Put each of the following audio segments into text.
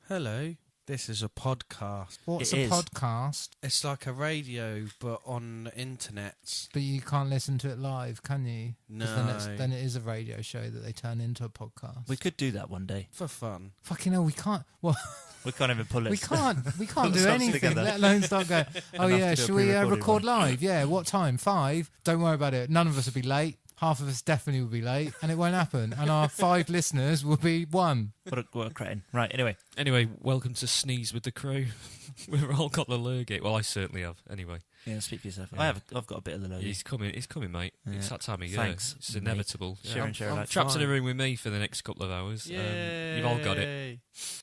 Hello, this is a podcast. What's It a is. podcast? It's like a radio, but on the internet. But you can't listen to it live, can you? 'Cause No. Then it is a radio show that they turn into a podcast. We could do that one day. For fun. Fucking hell, we can't. Well, We can't even pull it. we can't do Stuff anything, together. let alone start going, oh Enough yeah, to do a shall we pre-recorded record one. live? Yeah, what time? 5? Don't worry about it. None of us will be late. Half of us definitely will be late, and it won't happen. And our 5 listeners will be 1. What a cretin. Right, anyway, welcome to Sneeze with the crew. We've all got the lurgate. Well, I certainly have. Anyway, yeah, speak for yourself. Yeah. I've got a bit of the low. he's coming, mate. Yeah. It's that time of year. Thanks, It's mate. inevitable. Share and share I'm alike. trapped in a Fine. room with me for the next couple of hours. You've all got it.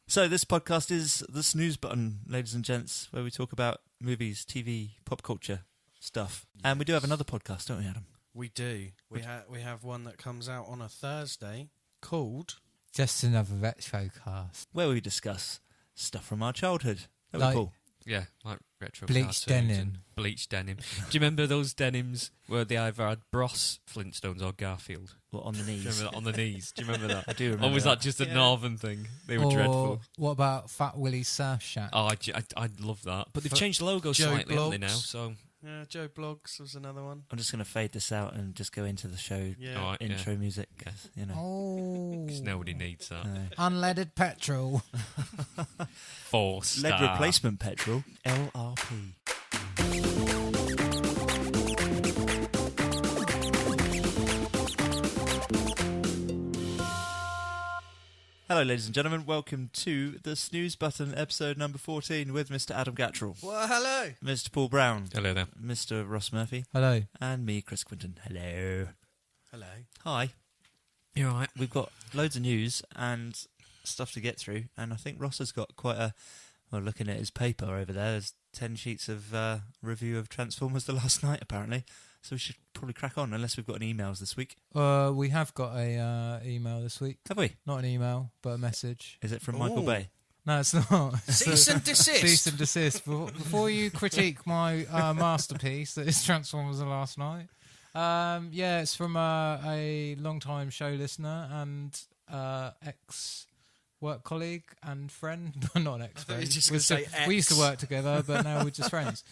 So this podcast is the SNEWS Button, ladies and gents, where we talk about movies, TV, pop culture stuff. And we do have another podcast, don't we, Adam? We do. We have one that comes out on a Thursday called... Just another retro cast. Where we discuss stuff from our childhood. That was Like- cool. Yeah, like retro Bleached cartoons denim. and bleached denim. Do you remember those denims where they either had Bros, Flintstones, or Garfield? Well, on the Do you knees. remember that on the knees? Do you remember that? I do remember Or was that. that just a Yeah. northern thing? They were Or dreadful. what about Fat Willie's Surf Shack? Oh, I love that. But they've For changed the logo Joe slightly, haven't they, now? Blogs. So, Yeah, Joe Blogs was another one. I'm just going to fade this out and just go into the show Yeah. all right, intro music. 'Cause, you know. Oh, 'cause nobody needs that. unleaded petrol. 4-star. Lead replacement petrol, LRP. Hello, ladies and gentlemen. Welcome to the SNEWS Button, episode number 14, with Mr. Adam Gattrell, Well, hello. Mr. Paul Brown, Hello there. Mr. Ross Murphy, Hello. and me, Chris Quinton. Hello. Hello. Hi. You all right? We've got loads of news and stuff to get through, and I think Ross has got quite a... Well, looking at his paper over there, there's 10 sheets of review of Transformers the last night, apparently. So we should probably crack on, unless we've got any emails this week. We have got a email this week. Have we? Not an email, but a message. Is it from Michael Ooh. Bay? No, it's not. Cease and desist. Cease and desist. Before you critique my masterpiece that is Transformers the last night. Yeah, it's from a long-time show listener and ex-work colleague and friend. Not an I thought you ex-friend. were just gonna say We used to ex. work together, but now we're just friends.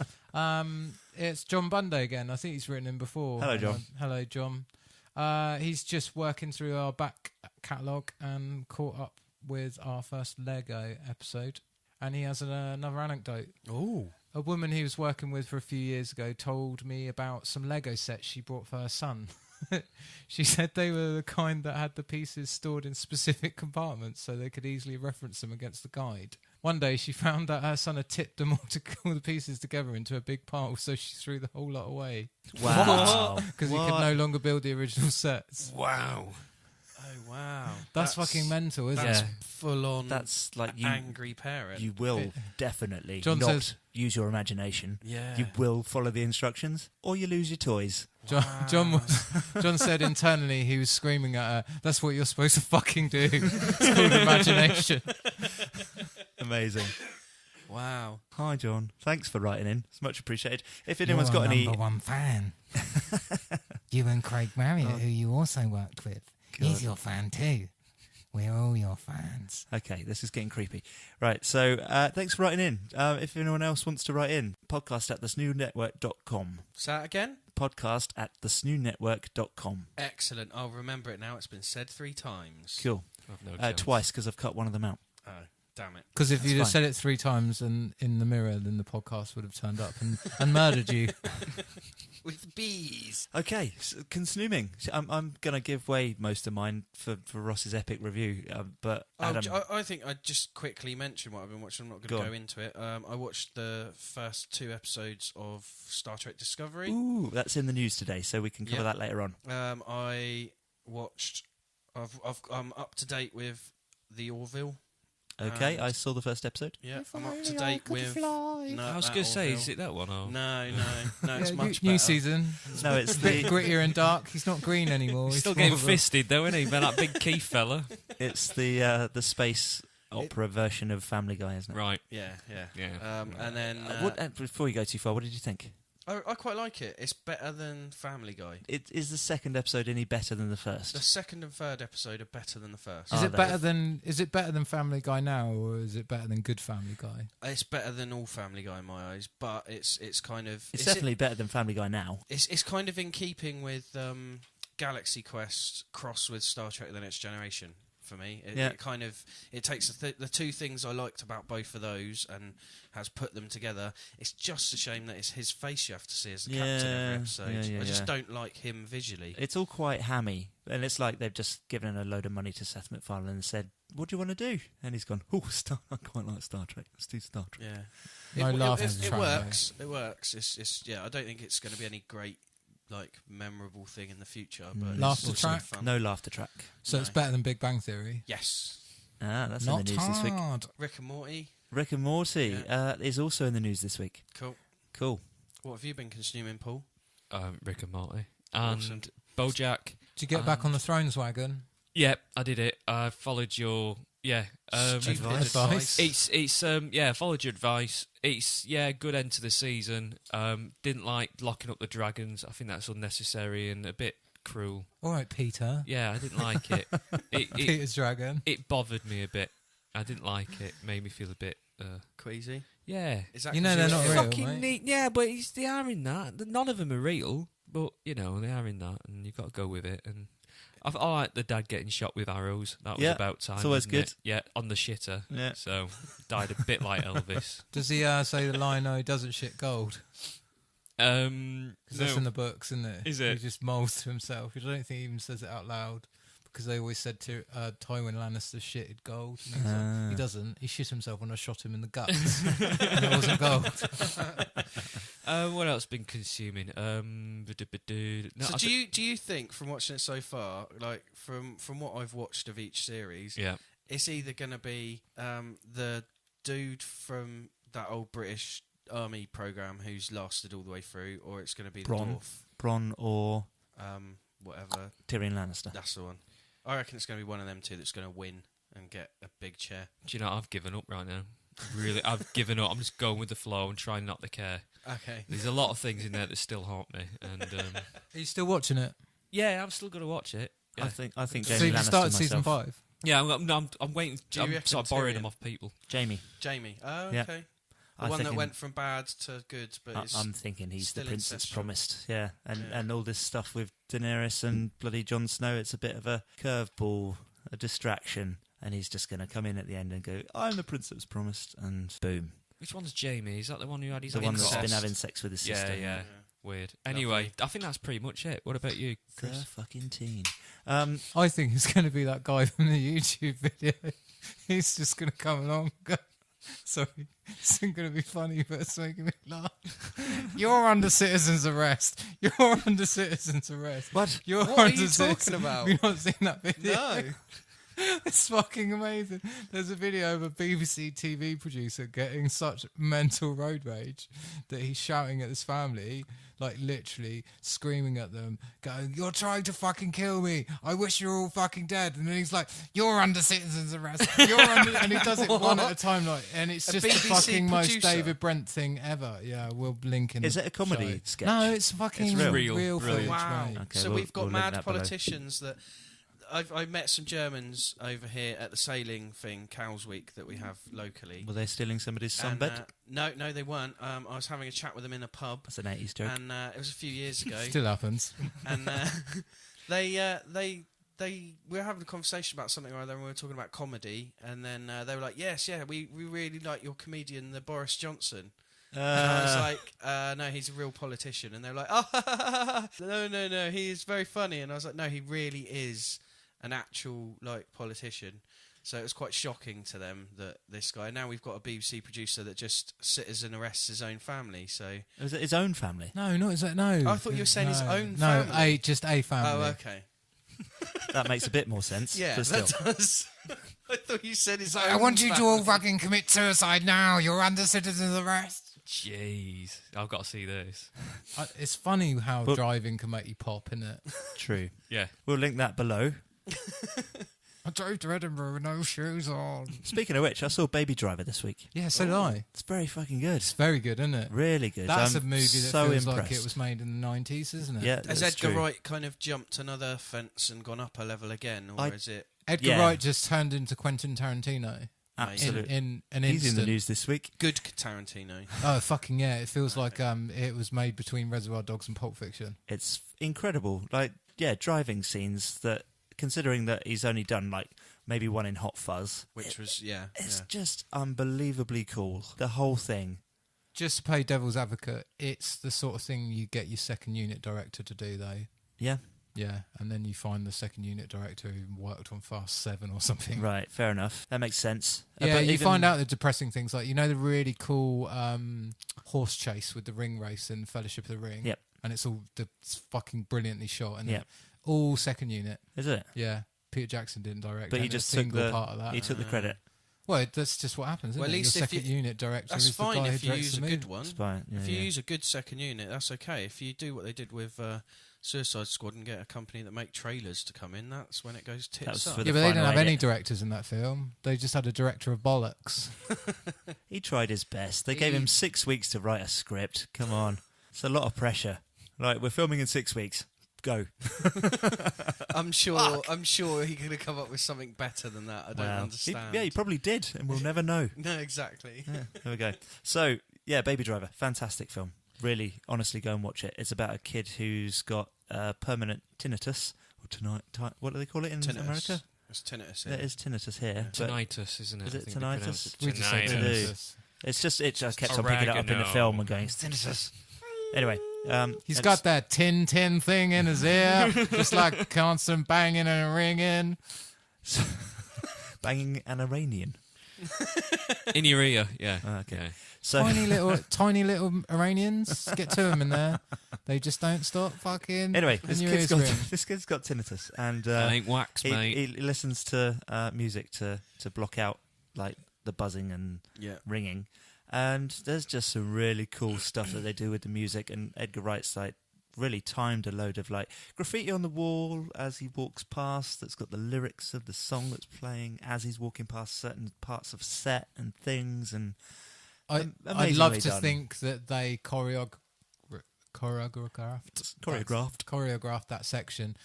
It's John Bunday again. I think he's written him before. Hello, John. Hello, John. He's just working through our back catalogue and caught up with our first Lego episode. And he has another anecdote. Oh. A woman he was working with for a few years ago told me about some Lego sets she brought for her son. She said they were the kind that had the pieces stored in specific compartments so they could easily reference them against the guide. One day she found that her son had tipped them all the pieces together into a big pile, so she threw the whole lot away Wow. because he could no longer build the original sets. Wow. Oh, wow. That's fucking mental, isn't That's it? full on That's like you... angry parent. You will definitely John not says- use your imagination. Yeah. You will follow the instructions, or you lose your toys. John said internally he was screaming at her, "That's what you're supposed to fucking do." It's called imagination. Amazing. Wow. Hi, John. Thanks for writing in. It's much appreciated. If anyone's You're got our any... number one fan. You and Craig Marriott, who you also worked with. He's your fan too. We're all your fans. Okay, this is getting creepy. Right, so thanks for writing in. If anyone else wants to write in, podcast at thesnewnetwork.com. Say that again? Podcast at thesnewnetwork.com. Excellent. I'll remember it now. It's been said 3 times. Cool. I've no chance. Twice, because I've cut one of them out. Oh, damn it. Because if That's you'd have fine. said it 3 times and in the mirror, then the podcast would have turned up and murdered you. With bees. Okay, so Consnewming. I'm going to give way most of mine for Ross's epic review, but Adam... I think I'd just quickly mention what I've been watching. I'm not going to go into it. I watched the first 2 episodes of Star Trek Discovery. Ooh, that's in the news today, so we can cover Yeah. that later on. I watched... I'm up to date with The Orville. Okay, And- I saw the first episode. Yeah, I'm up to date with... No, I was that going to say, Orville. is it that one? Or? No, it's Yeah, much new better. season. No, it's A bit the grittier and dark. He's not green anymore. He's He's still more getting of a- fisted, though, isn't he? By that big Keith fella. it's the space opera version of Family Guy, isn't it? Right. Yeah. Yeah. And then... Before you go too far, what did you think? I quite like it. It's better than Family Guy. Is the second episode any better than the first? The second and third episode are better than the first. Is it better than Family Guy now, or is it better than Good Family Guy? It's better than all Family Guy in my eyes, but it's kind of... It's definitely better than Family Guy now. It's kind of in keeping with Galaxy Quest cross with Star Trek The Next Generation. For me, it takes the two things I liked about both of those and has put them together. It's just a shame that it's his face you have to see as the captain every episode. I just don't like him visually. It's all quite hammy, and it's like they've just given a load of money to Seth MacFarlane and said, "What do you want to do?" And he's gone, "Oh, I quite like Star Trek. Let's do Star Trek." Yeah, it works. It works. It's I don't think it's going to be any great, memorable thing in the future, but Laughter it's track? fun. No laughter track. So it's better than Big Bang Theory. Yes. That's Not in the news this week. hard. Rick and Morty. Rick and Morty is also in the news this week. Cool. What have you been consuming, Paul? Rick and Morty and Awesome. BoJack. Did you get back on the Thrones wagon? Yep, I did it. I followed your Advice. Followed your advice. It's good end to the season. Didn't like locking up the dragons. I think that's unnecessary and a bit cruel. All right, Peter. Yeah, I didn't like it. Peter's dragon. It bothered me a bit. I didn't like it. Made me feel a bit queasy. Yeah. Is that they're not real, fucking mate. neat. Yeah, but they are in that. None of them are real, but they are in that, and you've got to go with it. And I like the dad getting shot with arrows. That was about time. It's always wasn't good. it? Yeah, on the shitter. Yeah. So died a bit like Elvis. Does he say the line, "No, he doesn't shit gold"? Because that's in the books, isn't it? Is it? He just molds to himself. I don't think he even says it out loud because they always said to Tywin Lannister shitted gold. And he's like, he doesn't. He shit himself when I shot him in the guts, and it wasn't gold. What else been consuming? So do you think from watching it so far, from what I've watched of each series, it's either going to be the dude from that old British Army program who's lasted all the way through, or it's going to be the dwarf, Bronn or whatever, Tyrion Lannister. That's the one. I reckon it's going to be one of them two that's going to win and get a big chair. Do you know, I've given up right now. Really, I've given up. I'm just going with the flow and trying not to care. Okay. There's a lot of things in there that still haunt me. And Are you still watching it? yeah, I'm still going to watch it. Yeah. I think So Jamie you've Lannister started season myself. 5? Yeah, I'm waiting. Do you I'm reckon sort of borrowing Tyrion? them off people. Jamie. Oh, okay. Yeah. The one that went from bad to good, but I'm thinking he's the still prince that's ancestral. promised. Yeah, and all this stuff with Daenerys and bloody Jon Snow, it's a bit of a curveball, a distraction, and he's just going to come in at the end and go, "I'm the prince that was promised," and boom. Which one's Jamie? Is that the one who had his The own one that's incest? been having sex with his sister. Yeah. Weird. Anyway, I think that's pretty much it. What about you, The Chris? fucking teen. I think it's going to be that guy from the YouTube video. He's just going to come along and go, sorry, it's going to be funny, but it's making me laugh. You're under citizen's arrest. You're under citizen's arrest. What? You're What are under you talking citizen- about? Have you not seen that video? No. It's fucking amazing. There's a video of a BBC TV producer getting such mental road rage that he's shouting at his family, like literally screaming at them, going, "You're trying to fucking kill me. I wish you were all fucking dead." And then he's like, "You're under citizen's arrest. You're under," and he does it one at a time, and it's just the BBC fucking most producer? David Brent thing ever. Yeah, we'll link in. Is the it a comedy show. sketch? No, it's fucking It's real. footage, Wow. mate. Okay, So we've got we'll link mad that below. politicians that... I met some Germans over here at the sailing thing, Cows Week, that we have locally. Were they stealing somebody's And, sunbed? no, they weren't. I was having a chat with them in a pub, That's an 80s joke. and it was a few years ago. Still happens. And they were having a conversation about something or other, and we were talking about comedy. And then they were like, "Yes, we really like your comedian, the Boris Johnson." And I was like, "No, he's a real politician." And they were like, "Oh, no, he is very funny." And I was like, "No, he really is an actual politician." So it was quite shocking to them that this guy. Now we've got a BBC producer that just citizen arrests his own family. So Was it his own family? No, not is that no. I thought you were saying his own No, family. just a family. Oh, okay. That makes a bit more sense. Yeah, but still. that does. I thought you said his own I want you to all family. fucking commit suicide now. You're under citizen's arrest. Jeez, I've got to see this. It's funny how But- driving can make you pop, isn't it? True. Yeah. We'll link that below. I drove to Edinburgh with no shoes on. Speaking of which, I saw Baby Driver this week. Yeah, so did I. It's very fucking good. It's very good, isn't it? Really good. That's I'm a movie that so feels impressed. like it was made in the 90s, isn't it? Yeah, Has that's Edgar true. Wright kind of jumped another fence and gone up a level again, or is it? Edgar Yeah. Wright just turned into Quentin Tarantino. Absolutely. In an He's instant. in the news this week. Good Tarantino. Oh, fucking yeah. It feels like it was made between Reservoir Dogs and Pulp Fiction. It's incredible. Like, yeah, driving scenes that, considering that he's only done like maybe one in Hot Fuzz, Which was, it's just unbelievably cool. The whole thing. Just to play devil's advocate, it's the sort of thing you get your second unit director to do, though. Yeah. Yeah, and then you find the second unit director who worked on Fast 7 or something. Right, fair enough. That makes sense. Yeah, But you even- find out the depressing things, like, you know, the really cool horse chase with the ring race in Fellowship of the Ring? Yep. And it's fucking brilliantly shot, and Yep. all second unit. Is it? Yeah, Peter Jackson didn't direct, But he and just a took single the part of that. he took the credit. Well, that's just what happens, isn't Well, at it? least Your if second you- unit director That's is the fine guy if who you directs use the a movie. good one. It's fine. Yeah, If you yeah. use a good second unit, that's okay. If you do what they did with Suicide Squad and get a company that make trailers to come in, that's when it goes That was tits up. for Yeah, the but they didn't final have any edit. directors in that film. They just had a director of bollocks. He tried his best. They gave him 6 weeks to write a script. Come on. It's a lot of pressure. Right, we're filming in 6 weeks. Go. I'm sure he could have come up with something better than that. I don't Wow. understand. He probably did, and we'll never know. No, exactly. Yeah, there we go. So, yeah, Baby Driver, fantastic film. Really, honestly, go and watch it. It's about a kid who's got permanent tinnitus. Or what do they call it in Tinnitus. America? It's tinnitus. There is tinnitus here. but Tinnitus, isn't it? Is I it think they tinnitus? pronounce it We just say Tinnitus. tinnitus. It's just, it just kept on picking it up in the Oregano. film and going, it's tinnitus. Anyway. He's it's- got that tin thing in his ear, just like constant banging and ringing. Banging an Iranian. In your ear, yeah. Okay. Yeah. So, Tiny little Iranians. Get to them in there. They just don't stop fucking. anyway, and your ears ring. this kid's got tinnitus. And That ain't wax, mate. he listens to music to block out like the buzzing and Yeah. ringing, and there's just some really cool stuff that they do with the music. And Edgar Wright's like really timed a load of like graffiti on the wall as he walks past. That's got the lyrics of the song that's playing as he's walking past certain parts of set and things. And I'd amazingly love to done. think that they choreographed that section.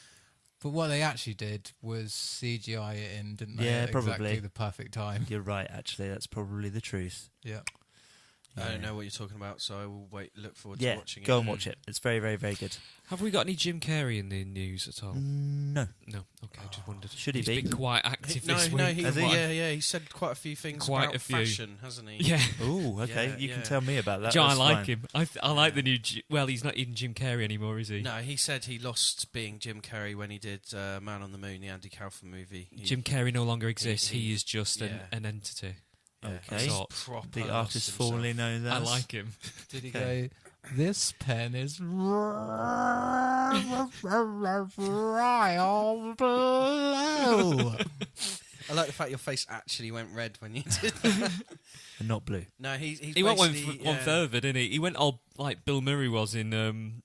But what they actually did was CGI it in, didn't they? Yeah, at probably. exactly the perfect time. You're right, actually, that's probably the truth. Yeah. I don't know what you're talking about, so I will look forward Yeah, to watching it. go and watch it. It's very, very, very good. Have we got any Jim Carrey in the news at all? No. No. Okay, I just wondered. Should he He's be? been quite active No, this no, week. Has he? he said quite a few things Quite about a few. fashion, hasn't he? Yeah. Oh, okay. Yeah, you yeah. can tell me about that. John, I That's like fine. him. I like the new... Well, he's not even Jim Carrey anymore, is he? No, he said he lost being Jim Carrey when he did Man on the Moon, the Andy Kaufman movie. Jim Carrey no longer exists. he- He is just yeah. an entity. Yeah, Okay. he's Sort. proper The lost artist himself. formerly known as. I like him. Did he Okay. go, this pen is royal blue? I like the fact your face actually went red when you did. And not blue. No, he's He went one basically, further, didn't he? He went all like Bill Murray was in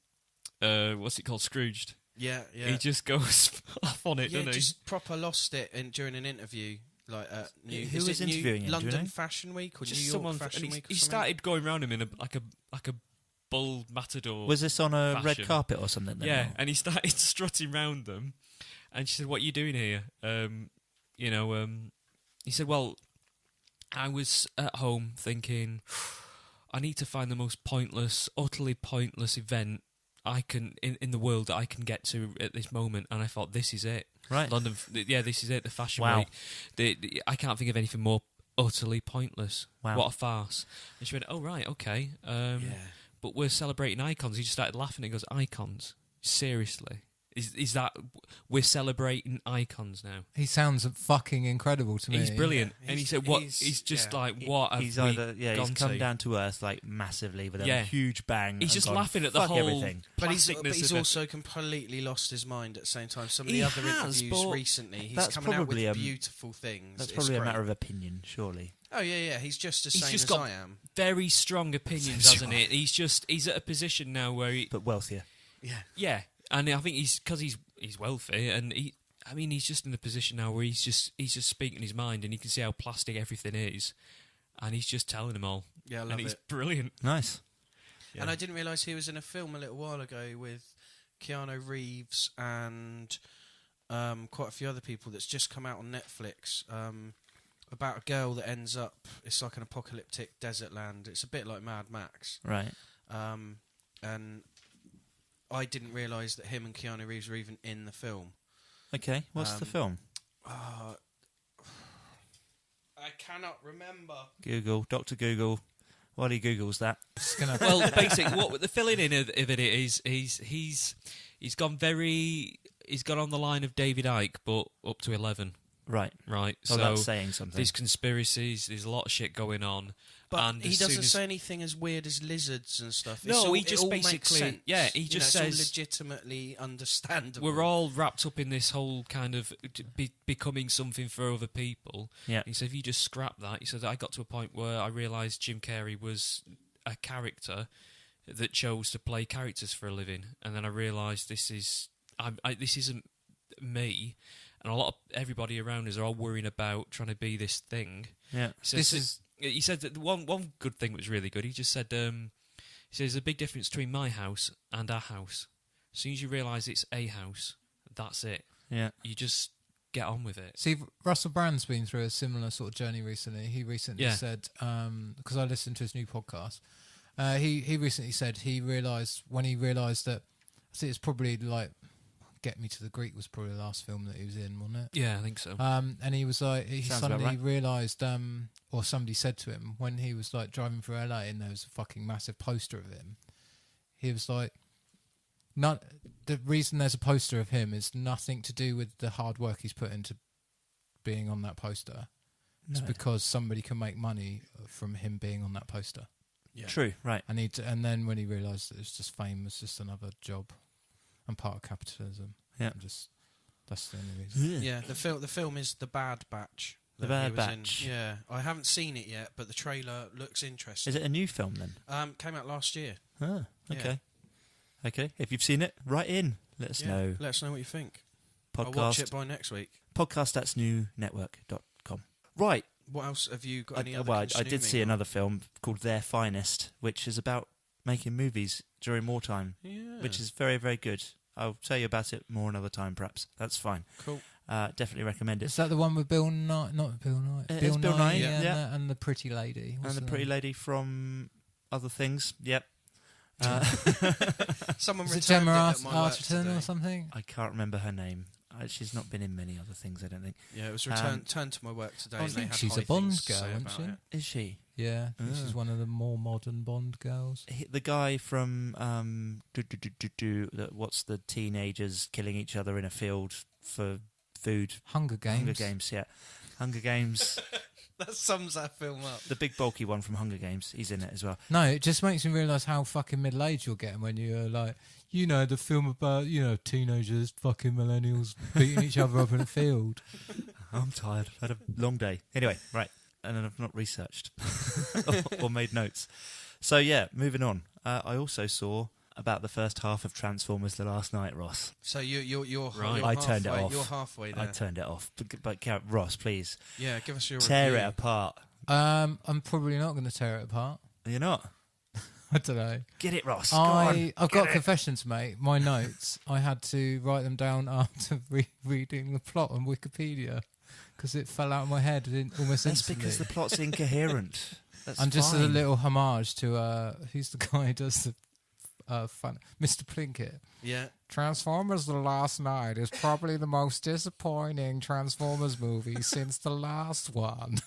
what's it called, Scrooged. Yeah, yeah. He just goes off on it, yeah, doesn't he? just proper lost it during an interview. Like at Who is was it interviewing him, do you London know? Fashion Week or Just New York someone, Fashion and Week? he or something? started going around him in a bull matador. Was this on a red Fashion. carpet or something? Then, Yeah, or- and he started strutting round them, and she said, "What are you doing here?" He said, "Well, I was at home thinking, I need to find the most pointless, utterly pointless event I can in the world that I can get to at this moment, and I thought this is it. Right. London, this is it. The Fashion Wow. Week. I can't think of anything more utterly pointless. Wow. What a farce!" And she went, "Oh right, okay." Yeah. But we're celebrating icons. He just started laughing and goes, "Icons? Seriously? Is that we're celebrating icons now?" He sounds fucking incredible to me. He's brilliant. Yeah, And he he's- said, "What?" he's- He's just yeah. like, "What have He's we either gone he's come to?" down to earth like massively with a Yeah. huge bang. He's and just gone, laughing at the "Fuck whole everything." But he's plasticness of it. also completely lost his mind at the same time. Some of He the other has, interviews but recently, he's that's coming out with probably, beautiful things. That's It's probably a great. matter of opinion, surely. Oh yeah. He's just as He's sane just as got- I am. Very strong opinions, hasn't it? He's at a position now where he, But wealthier. Yeah. yeah, and I think because he's wealthy, and I mean, he's just in a position now where he's just speaking his mind, and you can see how plastic everything is, and he's just telling them all. Yeah, I love and he's it. brilliant. Nice. Yeah. And I didn't realise he was in a film a little while ago with Keanu Reeves and quite a few other people that's just come out on Netflix about a girl that ends up, it's like an apocalyptic desert land. It's a bit like Mad Max. Right. And I didn't realise that him and Keanu Reeves were even in the film. Okay. What's the film? I cannot remember. Google. Dr. Google. While he Googles that. Well, basically, what the filling in of it is, he's gone on the line of David Icke, but up to 11. Right. Right. Oh, so that's saying something. there's conspiracies. There's a lot of shit going on. But and he as soon doesn't as- say anything as weird as lizards and stuff. No, he it just all makes basically- sense. yeah, he just it's all says- legitimately understandable. We're all wrapped up in this whole kind of becoming something for other people. Yeah. He said, if you just scrap that, he said, I got to a point where I realised Jim Carrey was a character that chose to play characters for a living, and then I realised this isn't me, and a lot of everybody around us are all worrying about trying to be this thing. Yeah. He said that one good thing was really good. He just said, he says, there's a big difference between my house and our house. As soon as you realise it's a house, that's it. Yeah. You just get on with it. See, Russell Brand's been through a similar sort of journey recently. He recently said, because I listened to his new podcast, he recently said he realised that, I think it's probably like Get Me to the Greek was probably the last film that he was in, wasn't it? Yeah, I think so. And he was like, he Sounds suddenly about right. realised, or somebody said to him when he was like driving through LA and there was a fucking massive poster of him. He was like, the reason there's a poster of him is nothing to do with the hard work he's put into being on that poster. It's because somebody can make money from him being on that poster. Yeah. True. Right. And then when he realised that it's just fame was just another job and part of capitalism. Yeah. That's the only reason. Yeah, the film is The Bad Batch. The that he Bad was Batch. in. Yeah, I haven't seen it yet, but the trailer looks interesting. Is it a new film then? Came out last year. Ah, okay. Yeah. Okay. If you've seen it, write in. Let us know. Let us know what you think. Podcast. I'll watch it by next week. podcast@snewnetwork.com. Right. What else have you got? Any other? Well, I did Consnewming see on? another film called Their Finest, which is about making movies during wartime, Yeah. which is very, very good. I'll tell you about it more another time, perhaps. That's fine. Cool. Definitely recommend it. Is that the one with Bill Nye? Not Bill Nye. It's Bill Nye, and, yeah. and the pretty lady. What's And the her pretty name? lady from Other Things. Yep. Someone Is it returned Gemma it at my work Arterton today. or something? I can't remember her name. She's not been in many other things, I don't think. Yeah, it was returned to my work today. I and they think had she's high a Bond things to girl, say isn't about she? it. Is she? Yeah, I think she's one of the more modern Bond girls. The guy from what's the teenagers killing each other in a field for food? Hunger Games. Hunger Games, yeah. Hunger Games. That sums that film up. The big bulky one from Hunger Games. He's in it as well. No, it just makes me realise how fucking middle-aged you're getting when you're like, the film about, teenagers, fucking millennials beating each other up in a field. I'm tired. I've had a long day. Anyway, right. And then I've not researched or made notes. So, yeah, moving on. I also saw about the first half of Transformers the last night, Ross. So you're Right. you're I turned it halfway- off. You're halfway there. I turned it off. But Ross, please, Yeah, give us your tear review. it apart. I'm probably not going to tear it apart. You're not? I don't know. Get it, Ross. Go on. I've got confessions, mate. My notes, I had to write them down after reading the plot on Wikipedia because it fell out of my head almost That's instantly. because the plot's incoherent. That's And just fine. a little homage to who's the guy who does the fun, Mr. Plinkett. Yeah. Transformers: The Last Night is probably the most disappointing Transformers movie since the last one.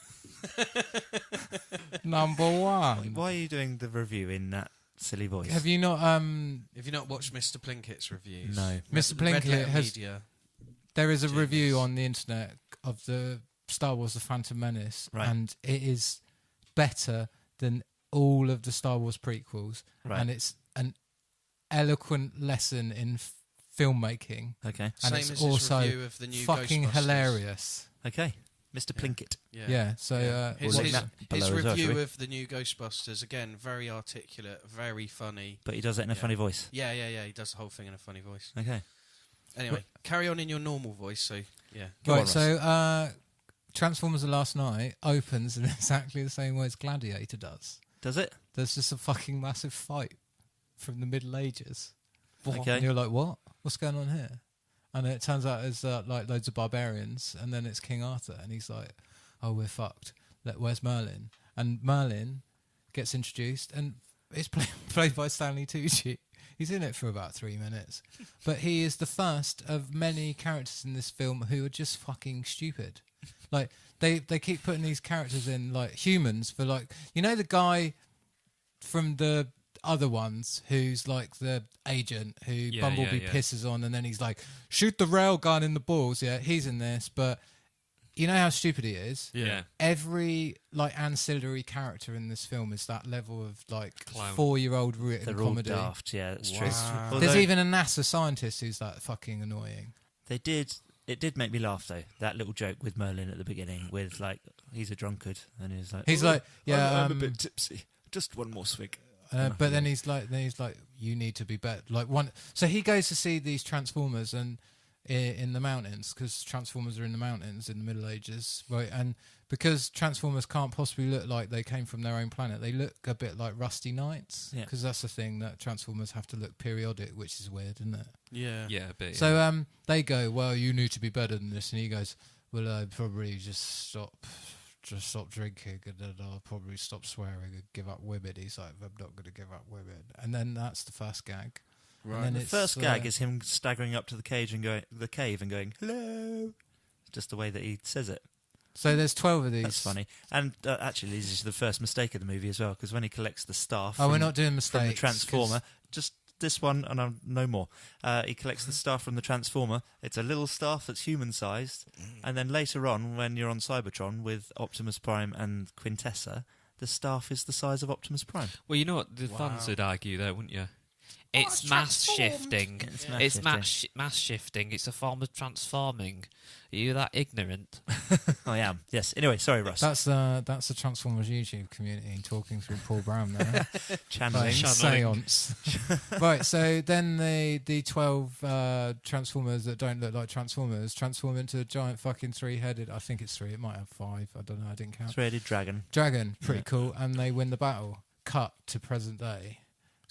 Number one. Why are you doing the review in that silly voice? Have you not? Have you not watched Mr. Plinkett's reviews? No. Mr. Red Plinkett Letter has. Media. There is a Genius. review on the internet of the Star Wars: The Phantom Menace, Right. and it is better than all of the Star Wars prequels, Right. and it's an eloquent lesson in filmmaking, Okay. and Same it's as his also review of the new fucking Ghostbusters. hilarious. Okay. Mr. Plinkett. Yeah. So His, We'll link his, that below his as well, shall review we? of the new Ghostbusters, again, very articulate, very funny. But he does it in a Yeah. funny voice. Yeah. He does the whole thing in a funny voice. Okay. Anyway, carry on in your normal voice. So yeah. Go on, Right, so Transformers: The Last Night opens in exactly the same way as Gladiator does. Does it? There's just a fucking massive fight from the Middle Ages. Okay. And you're like, what? What's going on here? And it turns out there's like loads of barbarians, and then it's King Arthur, and he's like, oh, we're fucked. Where's Merlin? And Merlin gets introduced, and it's played by Stanley Tucci. He's in it for about 3 minutes. But he is the first of many characters in this film who are just fucking stupid. Like, they keep putting these characters in, like, humans for, like... You know the guy from the other ones who's, like, the agent who Bumblebee pisses on, and then he's like, shoot the railgun in the balls. Yeah, he's in this, but... You know how stupid he is? Yeah. Every, like, ancillary character in this film is that level of, like, Clown. 4-year-old written They're comedy. all daft, yeah, that's Wow. true. There's Although even a NASA scientist who's that fucking annoying. it did make me laugh, though, that little joke with Merlin at the beginning, with, like, he's a drunkard, and he's like... He's like, yeah, I'm a bit tipsy. Just one more swig. but then he's like, you need to be better. Like one, so he goes to see these Transformers and in the mountains, because Transformers are in the mountains in the Middle Ages, right? And because Transformers can't possibly look like they came from their own planet, they look a bit like Rusty Knights, because that's the thing that Transformers have to look periodic, which is weird, isn't it? Yeah. Yeah, a bit. So they go, well, you need to be better than this, and he goes, well, I'd probably just stop drinking, and then I'll probably stop swearing and give up women. He's like, I'm not going to give up women. And then that's the first gag. Right. And then The it's, first gag is him staggering up to the cave and going, hello. Just the way that he says it. So there's 12 of these. That's funny. And actually, this is the first mistake of the movie as well, because when he collects the staff Oh, we're not doing mistakes. from the Transformer, just this one and no more. He collects the staff from the Transformer. It's a little staff that's human-sized. And then later on, when you're on Cybertron with Optimus Prime and Quintessa, the staff is the size of Optimus Prime. Well, you know what the fans would argue there, wouldn't you? It's mass shifting. It's mass shifting. It's a form of transforming. Are you that ignorant? I am. Yes. Anyway, sorry, Russ. That's the Transformers YouTube community talking through Paul Brown there. Channeling. Like, seance. Right, so then the 12 Transformers that don't look like Transformers transform into a giant fucking 3-headed, I think it's 3, it might have 5, I don't know, I didn't count. 3-headed dragon. Dragon, pretty cool, and they win the battle. Cut to present day.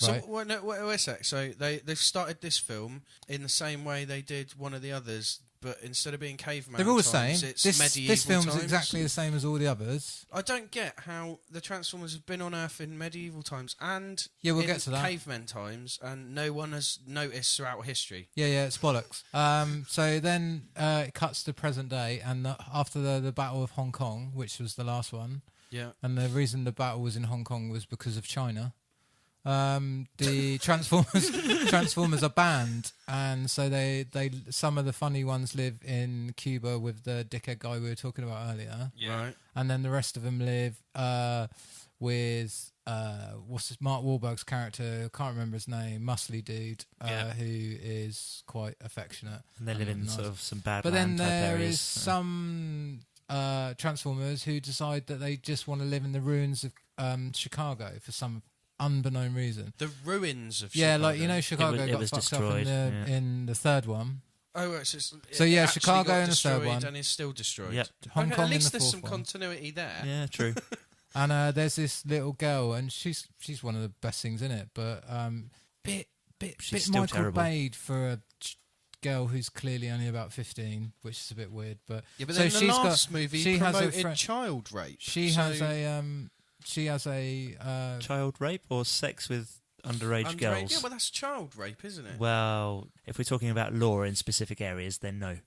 Right. So, wait a sec. So they've started this film in the same way they did one of the others, but instead of being caveman They're all the times, same. it's This medieval film times. is exactly the same as all the others. I don't get how the Transformers have been on Earth in medieval times and Yeah, we'll in get to that. caveman times, and no one has noticed throughout history. Yeah, it's bollocks. So then it cuts to present day, and after the Battle of Hong Kong, which was the last one, Yeah. and the reason the battle was in Hong Kong was because of China. The Transformers are banned, and so they some of the funny ones live in Cuba with the dickhead guy we were talking about earlier, Right. and then the rest of them live with Mark Wahlberg's character, can't remember his name, muscly dude, who is quite affectionate. And they live in nice. sort of some bad But then land type there areas. is some Transformers who decide that they just want to live in the ruins of Chicago for some unbeknown reason. The ruins of Yeah, Chicago. like, you know, Chicago it got was fucked up destroyed, in the third one. Oh, it's So, yeah, it actually Chicago got in the third destroyed one. and is still destroyed. Yep. Hong Okay, Kong at in least the there's fourth some one. continuity there. Yeah, true. And there's this little girl, and she's one of the best things in it, but bit She's still Michael terrible. Bay for a girl who's clearly only about 15, which is a bit weird. But Yeah, but so then the she's last got movie she has a promoted friend- child rape. she so has a Child rape or sex with underage underage- girls? Yeah, well, that's child rape, isn't it? Well, if we're talking about law in specific areas, then no.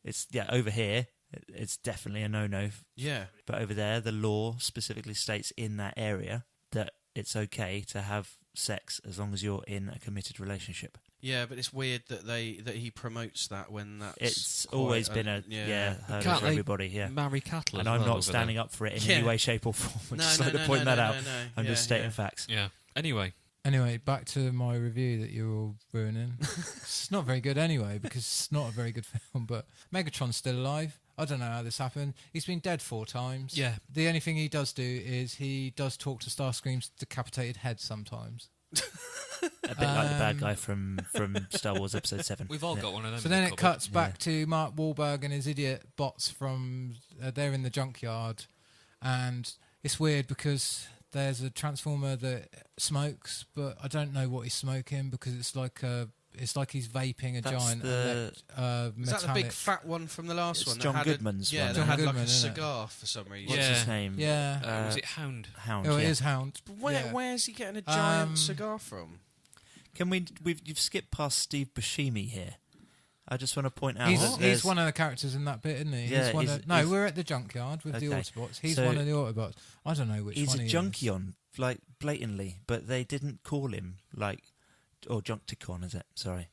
It's over here, it's definitely a no-no. Yeah. But over there, the law specifically states in that area that it's okay to have sex as long as you're in a committed relationship. Yeah, but it's weird that he promotes that when that's It's quite always been a hurdle Can't for they everybody. Yeah, Marry cattle, and as I'm well not over standing up for it in Yeah. any way, shape, or form. I'd No, just no, like to no, point no, that no, out. no, no. I'm Yeah, just stating yeah. facts. there. Yeah. Anyway, back to my review that you're all ruining. It's not very good anyway, because it's not a very good film, but Megatron's still alive. I don't know how this happened. He's been dead 4 times. Yeah. The only thing he does do is he does talk to Starscream's decapitated head sometimes. A bit like the bad guy from Star Wars Episode 7. We've all got one of them. So then it cuts back to Mark Wahlberg and his idiot bots from... they're in the junkyard. And it's weird because there's a Transformer that smokes, but I don't know what he's smoking because it's like he's vaping a That's giant Is metallic... that the big fat one from the last It's one? John that had Goodman's Yeah, one. that John had Goodman, like a isn't it? cigar for some reason. What's Yeah. his name? Yeah. Was it Hound? Hound. Oh, it yeah. is Hound. But Yeah. where's he getting a giant Um, cigar from? Can you've skipped past Steve Buscemi here. I just want to point out He's that there's- one of the characters in that bit, isn't he? Yeah, he's one he's- no, he's- we're at the junkyard with the Okay. Autobots. He's So one of the Autobots. I don't know which he's one a he Junkion, like blatantly, but they didn't call him like, or Junkticon, is it? Sorry,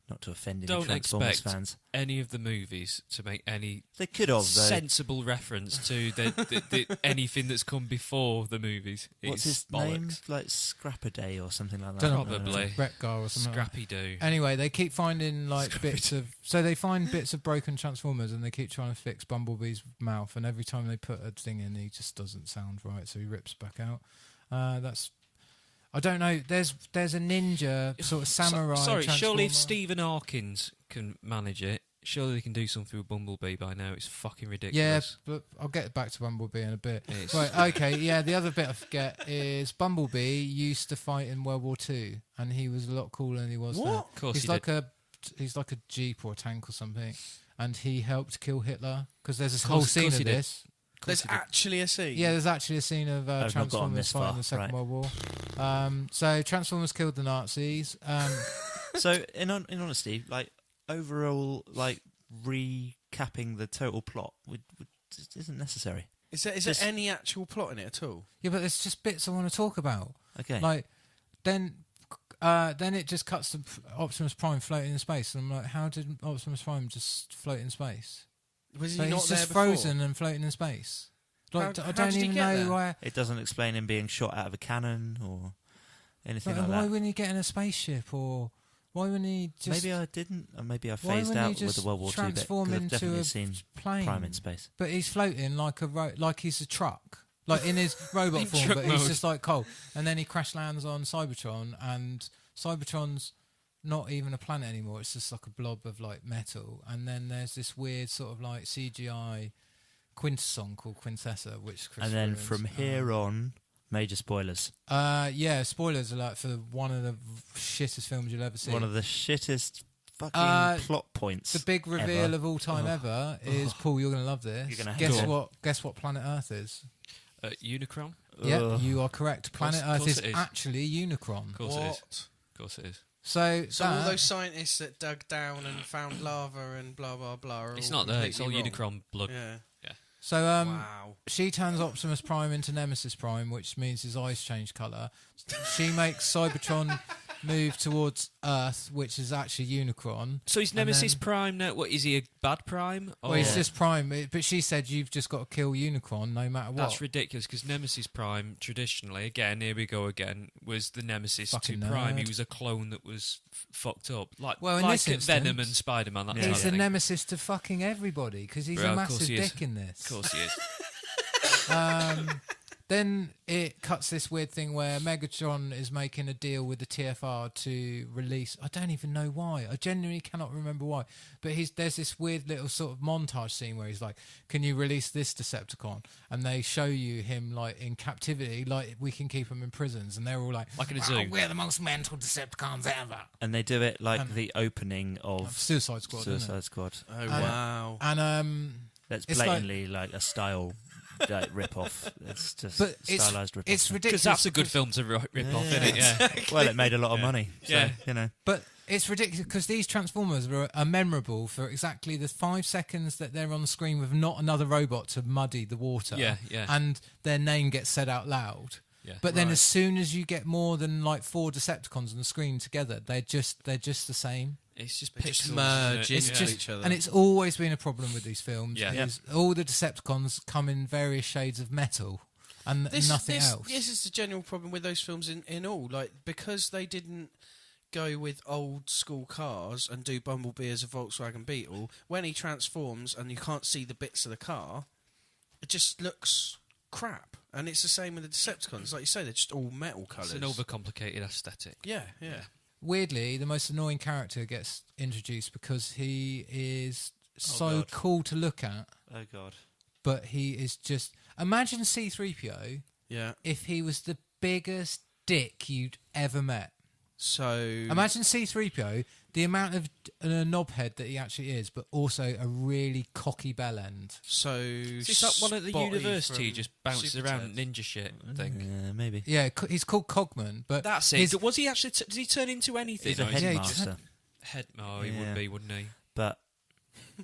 not to offend any Don't Transformers expect fans. any of the movies to make any They could have though. sensible reference to the anything that's come before the movies. What's It's his name? bollocks. Like Scrapper-Day or something like that. Don't know. Probably. Retgar or something. Like Scrappy Doo. that. Anyway, they keep finding like Scrappy bits of. So they find bits of broken Transformers, and they keep trying to fix Bumblebee's mouth. And every time they put a thing in, he just doesn't sound right, so he rips back out. That's. I don't know. There's a ninja sort of samurai. Sorry, surely if Transformer. Stephen Hawkins can manage it, surely they can do something with Bumblebee by now. It's fucking Yeah, ridiculous. but I'll get back to Bumblebee in a bit. It's- Right, okay, yeah, the other bit I forget is Bumblebee used to fight in World War II, and he was a lot cooler than he was now. What? Of course He's he like did. he's like a jeep or a tank or something, and he helped kill Hitler, because there's this Of whole course- of scene course of he did. this. There's actually a scene. Yeah, there's actually a scene of I've not gotten Transformers this fighting far, the Second right. World War. So Transformers killed the Nazis. So, in honesty, like overall, like recapping the total plot isn't necessary. Is there Just- any actual plot in it at all? Yeah, but there's just bits I want to talk about. Okay. Like, then it just cuts to Optimus Prime floating in space, and I'm like, how did Optimus Prime just float in space? Was he Like, not he's there just before? frozen and floating in space. Like, How I don't did he even get know there? why. It doesn't explain him being shot out of a cannon or anything like Why that. wouldn't he get in a spaceship, or why wouldn't he just? Maybe I didn't, or maybe I why phased wouldn't he out with just the World War II bit. 'Cause transform I've into definitely a seen plane? Prime in space. But he's floating like like he's a truck, like in his robot In form, truck but he's mode. just like cold. And then he crash lands on Cybertron, and Cybertron's not even a planet anymore. It's just like a blob of like metal. And then there's this weird sort of like CGI Quinton song called Quintessa, which Chris And then ruins. from here on, major spoilers. Yeah, spoilers alert for one of the shittest films you'll ever see. One of the shittest fucking plot points. The big reveal ever. of all time ever is Paul. You're going to love this. You're gonna guess hate it. what? Guess what planet Earth is? Unicron? Yeah, Ugh. you are correct. Planet course Earth is it is. actually Unicron. Of course it is. What? Of course it is. So So all that- those scientists that dug down and found lava and blah blah blah. Are It's all not there. It's all completely wrong. Unicron blood. Yeah. So Wow. she turns Optimus Prime into Nemesis Prime, which means his eyes change colour. She makes Cybertron move towards Earth, which is actually Unicron. So is And Nemesis then- Prime now? What is he, a bad Prime? Well, Or- he's just Prime, but she said you've just got to kill Unicron no matter what. That's ridiculous because Nemesis Prime, traditionally, again, here we go again, was the Nemesis Fucking to Prime. He nerd. was a clone that was fucked up. Like, Well, in like this Venom instance, and Spider-Man. That He's type the of thing. Nemesis to fucking everybody because he's Well, a of course massive he is. dick in this. Of course he is. Then it cuts this weird thing where Megatron is making a deal with the TFR to release. I don't even know why. I genuinely cannot remember why. But there's this weird little sort of montage scene where he's like, "Can you release this Decepticon?" And they show you him like in captivity, like we can keep him in prisons, and they're all like, Like in a "Wow, zoo." we're the most mental Decepticons ever." And they do it like the opening of Suicide Squad. isn't it? Suicide Squad. Oh wow. And That's It's like- blatantly like a style like, rip-off. It's just but stylized rip-off. it's ridiculous Because that's a good film to rip off, isn't it? Yeah. Well, it made a lot of money. So, Yeah. you know. But it's ridiculous because these Transformers are memorable for exactly the 5 seconds that they're on the screen with not another robot to muddy the water. Yeah, yeah. And their name gets said out loud. Yeah. But then Right. as soon as you get more than like 4 Decepticons on the screen together, they're just the same. It's just They just pixels, merge isn't it? into Yeah. Just each other. and it's always been a problem with these films. Yeah. Is all the Decepticons come in various shades of metal and nothing else. This is the general problem with those films in all. Like, because they didn't go with old school cars and do Bumblebee as a Volkswagen Beetle, when he transforms and you can't see the bits of the car, it just looks crap. And it's the same with the Decepticons. Like you say, they're just all metal colours. It's an overcomplicated aesthetic. Yeah. Weirdly, the most annoying character gets introduced because he is so God. cool to look at, Oh God. but he is just... Imagine C-3PO Yeah. if he was the biggest dick you'd ever met. So... Imagine C-3PO, the amount of knobhead that he actually is, but also a really cocky bell end. So... Is that one at the Spotty university from just bounces Super around Ted. ninja shit thing? Yeah, maybe. Yeah, he's called Cogman, but... That's it. Was he actually... did he turn into anything? He's a Or is he headmaster. head? Oh, he Yeah. would be, wouldn't he? But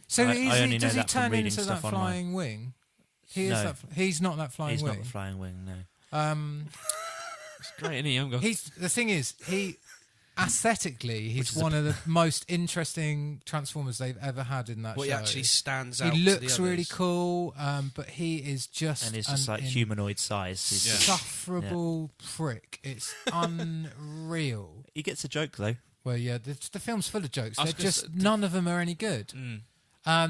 So I only know does he that from turn reading into that stuff online. flying wing? He is No. that. He's not that flying he's wing. not the flying wing, no. It's great, isn't he? I'm going, The thing is, he aesthetically, he's one of the most interesting Transformers they've ever had in that What show. he actually stands out. He to the looks really others. cool, but he is just And he's just like humanoid size. He's Yeah. just- insufferable prick. It's unreal. He gets a joke though. Well, yeah, the film's full of jokes. I was They're gonna just say- none of them are any good. Mm.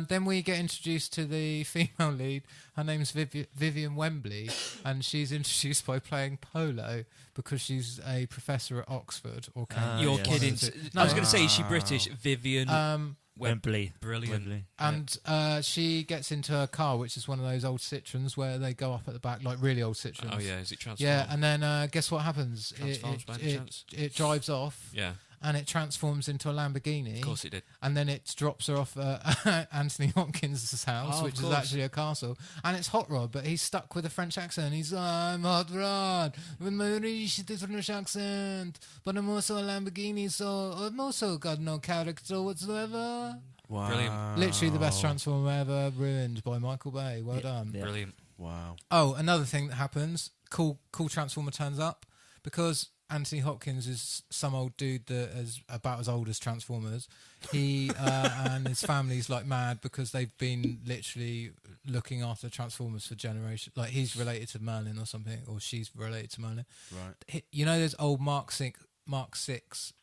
Then we get introduced to the female lead. Her name's Vivian Wembley, and she's introduced by playing polo because she's a professor at Oxford or Cambridge. You're yes. kidding. No, I was going to say, is she British? Vivian Wembley. Brilliant. Wembley. And she gets into her car, which is one of those old Citroens where they go up at the back, like really old Citroens. Oh, yeah. Is it transformed? Yeah, and then guess what happens? Transforms by any chance? It drives off. Yeah, And it transforms into a Lamborghini. of course it did. And then it drops her off at Anthony Hopkins' house, Oh, which of is course. actually a castle. And it's Hot Rod, but he's stuck with a French accent. He's I'm Hot Rod with my rich French accent, but I'm also a Lamborghini, so I've also got no character whatsoever. Wow. Brilliant. Literally the best Transformer ever, ruined by Michael Bay. Well done. Yeah. Brilliant. Wow. Oh, another thing that happens, cool Transformer turns up, because Anthony Hopkins is some old dude that is about as old as Transformers. He and his family's like mad because they've been literally looking after Transformers for generations. Like he's related to Merlin or something, or she's related to Merlin. Right. You know those old Mark 6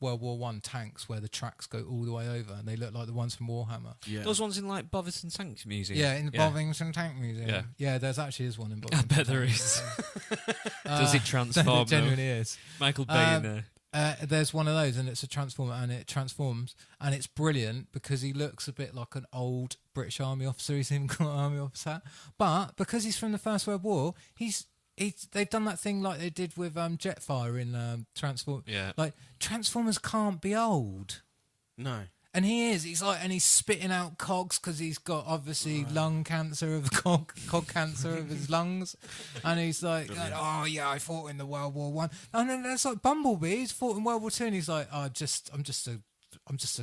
World War One tanks where the tracks go all the way over and they look like the ones from Warhammer. Yeah. Those ones in like Bovington Tanks Museum. Yeah, in the Bovington Tank Museum. Yeah. Yeah, there's actually is one in I Bovington. bet there is. Does it transform? It though? genuinely is. Michael Bay in there. There's one of those, and it's a Transformer, and it transforms, and it's brilliant because he looks a bit like an old British Army officer. He's even got an Army officer hat, but because he's from the First World War, they've done that thing like they did with Jetfire in Transform. Yeah. Like Transformers can't be old, No. and he is. And he's spitting out cogs because he's got obviously lung cancer of cog cancer of his lungs, and he's like, oh yeah, I fought in the World War One. And then that's like Bumblebee. He's fought in World War Two, and he's like, I'm just a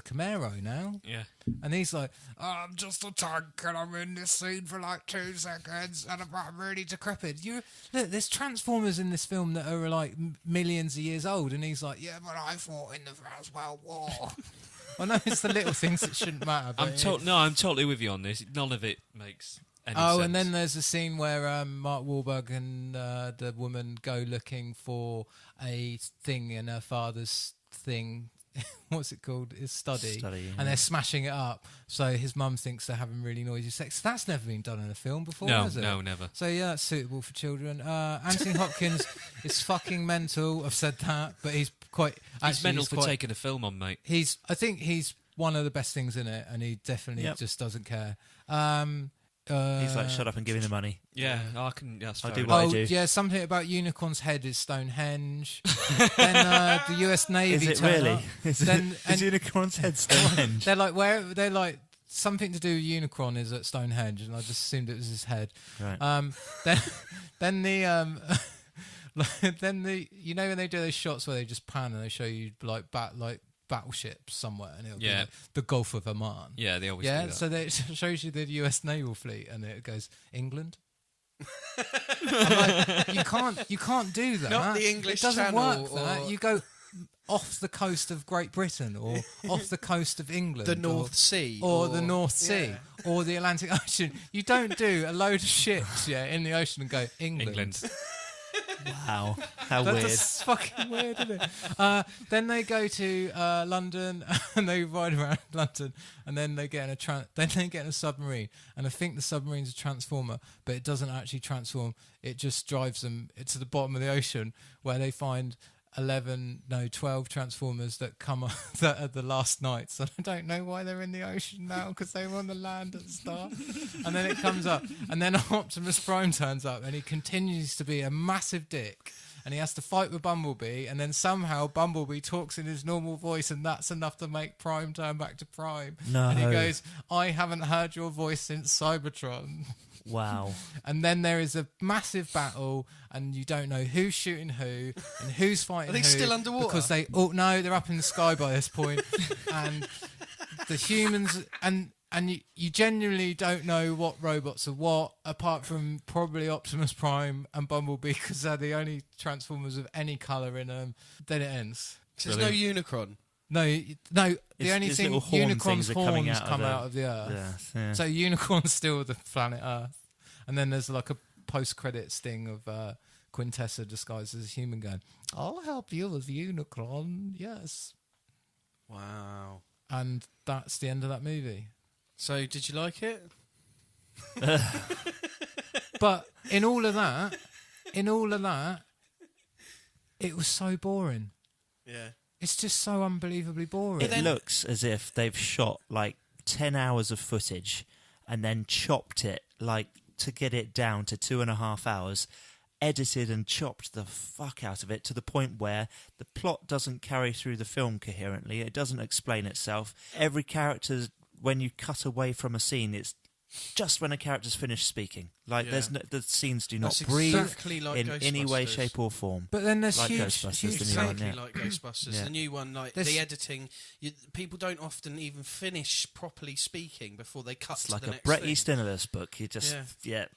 Camaro now. Yeah. And he's like, I'm just a tank, and I'm in this scene for like 2 seconds, and I'm really decrepit. Look, there's Transformers in this film that are like millions of years old, and he's like, yeah, but I fought in the First World War. I know it's the little things that shouldn't matter. But I'm totally with you on this. None of it makes any sense. Oh, and then there's a scene where Mark Wahlberg and the woman go looking for a thing in her father's thing. What's it called? His study. Yeah. And they're smashing it up. So his mum thinks they're having really noisy sex. That's never been done in a film before, has it? No, never. So yeah, that's suitable for children. Anthony Hopkins is fucking mental. I've said that, but he's quite. He's mental for taking a film on, mate. I think he's one of the best things in it, and he definitely just doesn't care. He's like, shut up and give me the money. Yeah, I can. That's I'll fair do enough. what I do. Yeah, something about Unicorn's head is Stonehenge. Then the US Navy. Is it turn really? up. Is Then- is Unicorn's head Stonehenge? They're like something to do with Unicron is at Stonehenge, and I just assumed it was his head. Right. Then the then the when they do those shots where they just pan and they show you like battleships somewhere, and it'll be like the Gulf of Oman. Yeah, they always do that. So it shows you the US naval fleet, and it goes England. I'm like, you can't do that. Not the English It doesn't Channel work. That or- you go off the coast of Great Britain or off the coast of England, The North Sea. or the North Sea, or the Atlantic Ocean. You don't do a load of ships, in the ocean and go England. Wow, how weird. That's fucking weird, isn't it? Then they go to London and they ride around London, and then they get in a submarine, and I think the submarine's a transformer, but it doesn't actually transform. It just drives them to the bottom of the ocean, where they find 12 transformers that come that are the last nights. And I don't know why they're in the ocean now, because they were on the land at the start. And then it comes up, and then Optimus Prime turns up, and he continues to be a massive dick, and he has to fight with Bumblebee, and then somehow Bumblebee talks in his normal voice, and that's enough to make Prime turn back to Prime. No. And he goes, "I haven't heard your voice since Cybertron." Wow. And then there is a massive battle, and you don't know who's shooting who and who's fighting who. Are they still underwater? Because they're up in the sky by this point, and the humans and you genuinely don't know what robots are what, apart from probably Optimus Prime and Bumblebee, because they're the only Transformers of any colour in them. Then it ends. There's no Unicron. No. The only thing, little horn Unicron's things are coming horns out come of out of the Earth. Yeah. So Unicron's still the planet Earth, and then there's like a post-credit sting of Quintessa disguised as a human going, "I'll help you with Unicron, yes." Wow. And that's the end of that movie. So, did you like it? But in all of that, it was so boring. Yeah. It's just so unbelievably boring. It looks as if they've shot like 10 hours of footage and then chopped it to get it down to 2.5 hours, edited and chopped the fuck out of it to the point where the plot doesn't carry through the film coherently. It doesn't explain itself. Every character, when you cut away from a scene, it's just when a character's finished speaking. The scenes do not breathe exactly like in any way, shape or form. But then there's like huge Ghostbusters, the new Exactly one, yeah. like Ghostbusters. Yeah. The new one, the editing, people don't often even finish properly speaking before they cut It's to like the a next Bret thing. Easton Ellis book. You just, end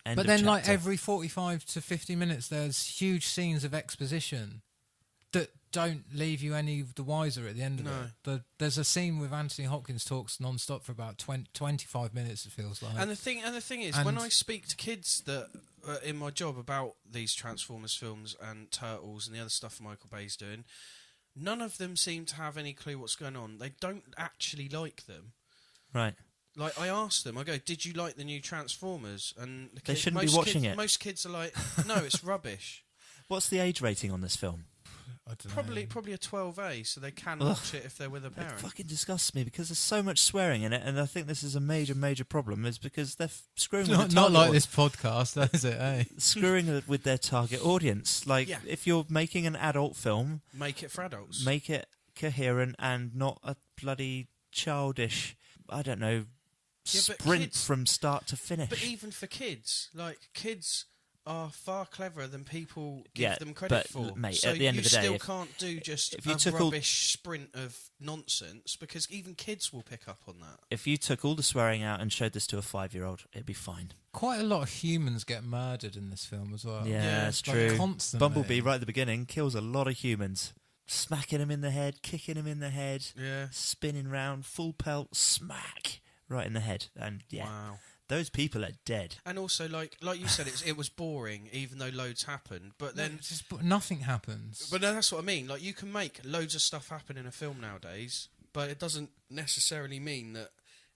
But of then, chapter. every 45 to 50 minutes, there's huge scenes of exposition that don't leave you any the wiser at the end of it. There's a scene with Anthony Hopkins talks non-stop for about 25 minutes, it feels like. And the thing is, when I speak to kids that in my job about these Transformers films and Turtles and the other stuff Michael Bay's doing, none of them seem to have any clue what's going on. They don't actually like them. Right. Like, I asked them, I go, "Did you like the new Transformers?" And They shouldn't be watching it. Most kids are like, "No, it's rubbish." What's the age rating on this film? I don't know. Probably a 12A, so they can watch it if they're with a It parent. fucking disgusts me because there's so much swearing in it, and I think this is a major, major problem. Is because they're screwing with the Not target like this podcast, is it? Eh? screwing with their target audience. Like, Yeah. if you're making an adult film, Make it for adults. make it coherent and not a bloody childish, I don't know, Yeah, but sprint kids- from start to finish. But even for kids, kids are far cleverer than people give Yeah, them credit but, for. mate, so at the end of the day, you still if- can't do just if you a took all- rubbish sprint of nonsense, because even kids will pick up on that. If you took all the swearing out and showed this to a 5-year-old, it'd be fine. Quite a lot of humans get murdered in this film as well. Yeah, it's Like, true. constantly. Bumblebee, right at the beginning, kills a lot of humans. Smacking him in the head, kicking him in the head, Yeah. spinning round, full pelt, smack, right in the head. And yeah, Wow. those people are dead. And also, like you said, it was boring, even though loads happened. But then, But nothing happens. but no, that's what I mean. Like, you can make loads of stuff happen in a film nowadays, but it doesn't necessarily mean that